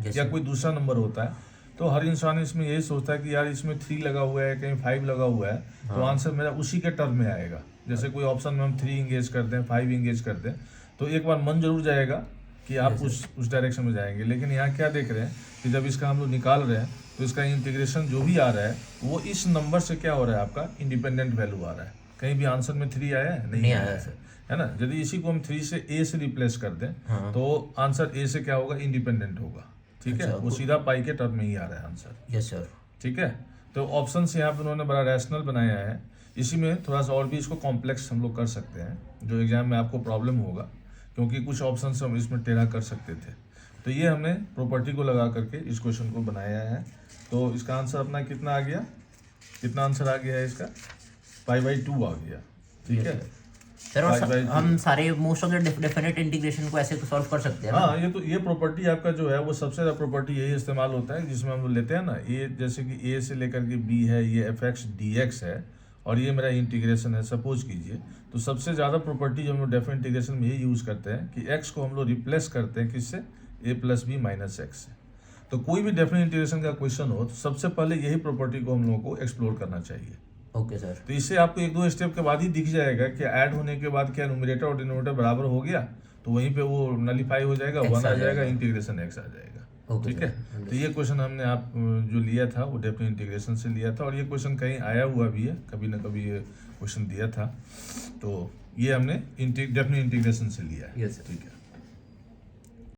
या कोई दूसरा नंबर होता है, तो हर इंसान इसमें यही सोचता है कि यार इसमें 3 लगा हुआ है, कहीं 5 लगा हुआ है, तो आंसर मेरा उसी के टर्म में आएगा। जैसे कोई ऑप्शन में हम 3 इंगेज कर दें, 5 इंगेज कर दें, तो एक बार मन जरूर जाएगा कि आप उस डायरेक्शन में जाएंगे। लेकिन यहाँ क्या देख रहे हैं कि जब इसका हम लोग निकाल रहे हैं तो इसका इंटीग्रेशन जो भी आ रहा है वो इस नंबर से क्या हो रहा है, आपका इंडिपेंडेंट वैल्यू आ रहा है। कहीं भी आंसर में 3 आया है, नहीं आया है ना। यदि इसी को हम 3 से a से रिप्लेस कर दें तो आंसर a से क्या होगा, इंडिपेंडेंट होगा। ठीक है, वो सीधा पाई के टर्म में ही आ रहा है आंसर। Yes sir. ठीक है, तो ऑप्शन यहाँ पे उन्होंने बड़ा रैशनल बनाया है। इसी में थोड़ा सा और भी इसको कॉम्प्लेक्स हम लोग कर सकते हैं, जो एग्जाम में आपको प्रॉब्लम होगा, क्योंकि कुछ ऑप्शन हम इसमें टेढ़ा कर सकते थे। तो ये हमने प्रॉपर्टी को लगा करके इस क्वेश्चन को बनाया है। तो इसका आंसर अपना कितना आ गया, कितना आंसर आ गया है इसका, π/2 आ गया। ठीक है सर, हम सारे most of the definite integration को ऐसे सॉल्व कर सकते हैं। हाँ, ये प्रॉपर्टी आपका जो है वो सबसे ज़्यादा प्रॉपर्टी यही इस्तेमाल होता है जिसमें हम लोग लेते हैं ना, ये जैसे कि a से लेकर के b है, ये f(x) dx है, और ये मेरा इंटीग्रेशन है, सपोज कीजिए। तो सबसे ज़्यादा प्रॉपर्टी जो हम लोग डेफिनेट इंटीग्रेशन में ये यूज़ करते हैं कि x को हम लोग रिप्लेस करते हैं किससे, a plus B minus x से। तो कोई भी डेफिनेट इंटीग्रेशन का क्वेश्चन हो तो सबसे पहले यही प्रॉपर्टी को हम लोगों को एक्सप्लोर करना चाहिए। Okay sir. तो इससे आपको एक दो स्टेप के बाद ही दिख जाएगा कि ऐड होने के बाद क्या न्यूमरेटर और डिनोमिनेटर बराबर हो गया, तो वहीं पे वो नलीफाई हो जाएगा, X 1 आ आ जाएगा, जाएगा। इंटीग्रेशन x आ जाएगा। ओके ठीक है। सर, तो ये क्वेश्चन हमने आप जो लिया था वो डेफिनेट इंटीग्रेशन से लिया था, और ये क्वेश्चन कहीं आया हुआ भी है, कभी ना कभी ये क्वेश्चन दिया था। तो ये हमने डेफिनेट इंटीग्रेशन से लिया है। Yes, sir. ठीक है।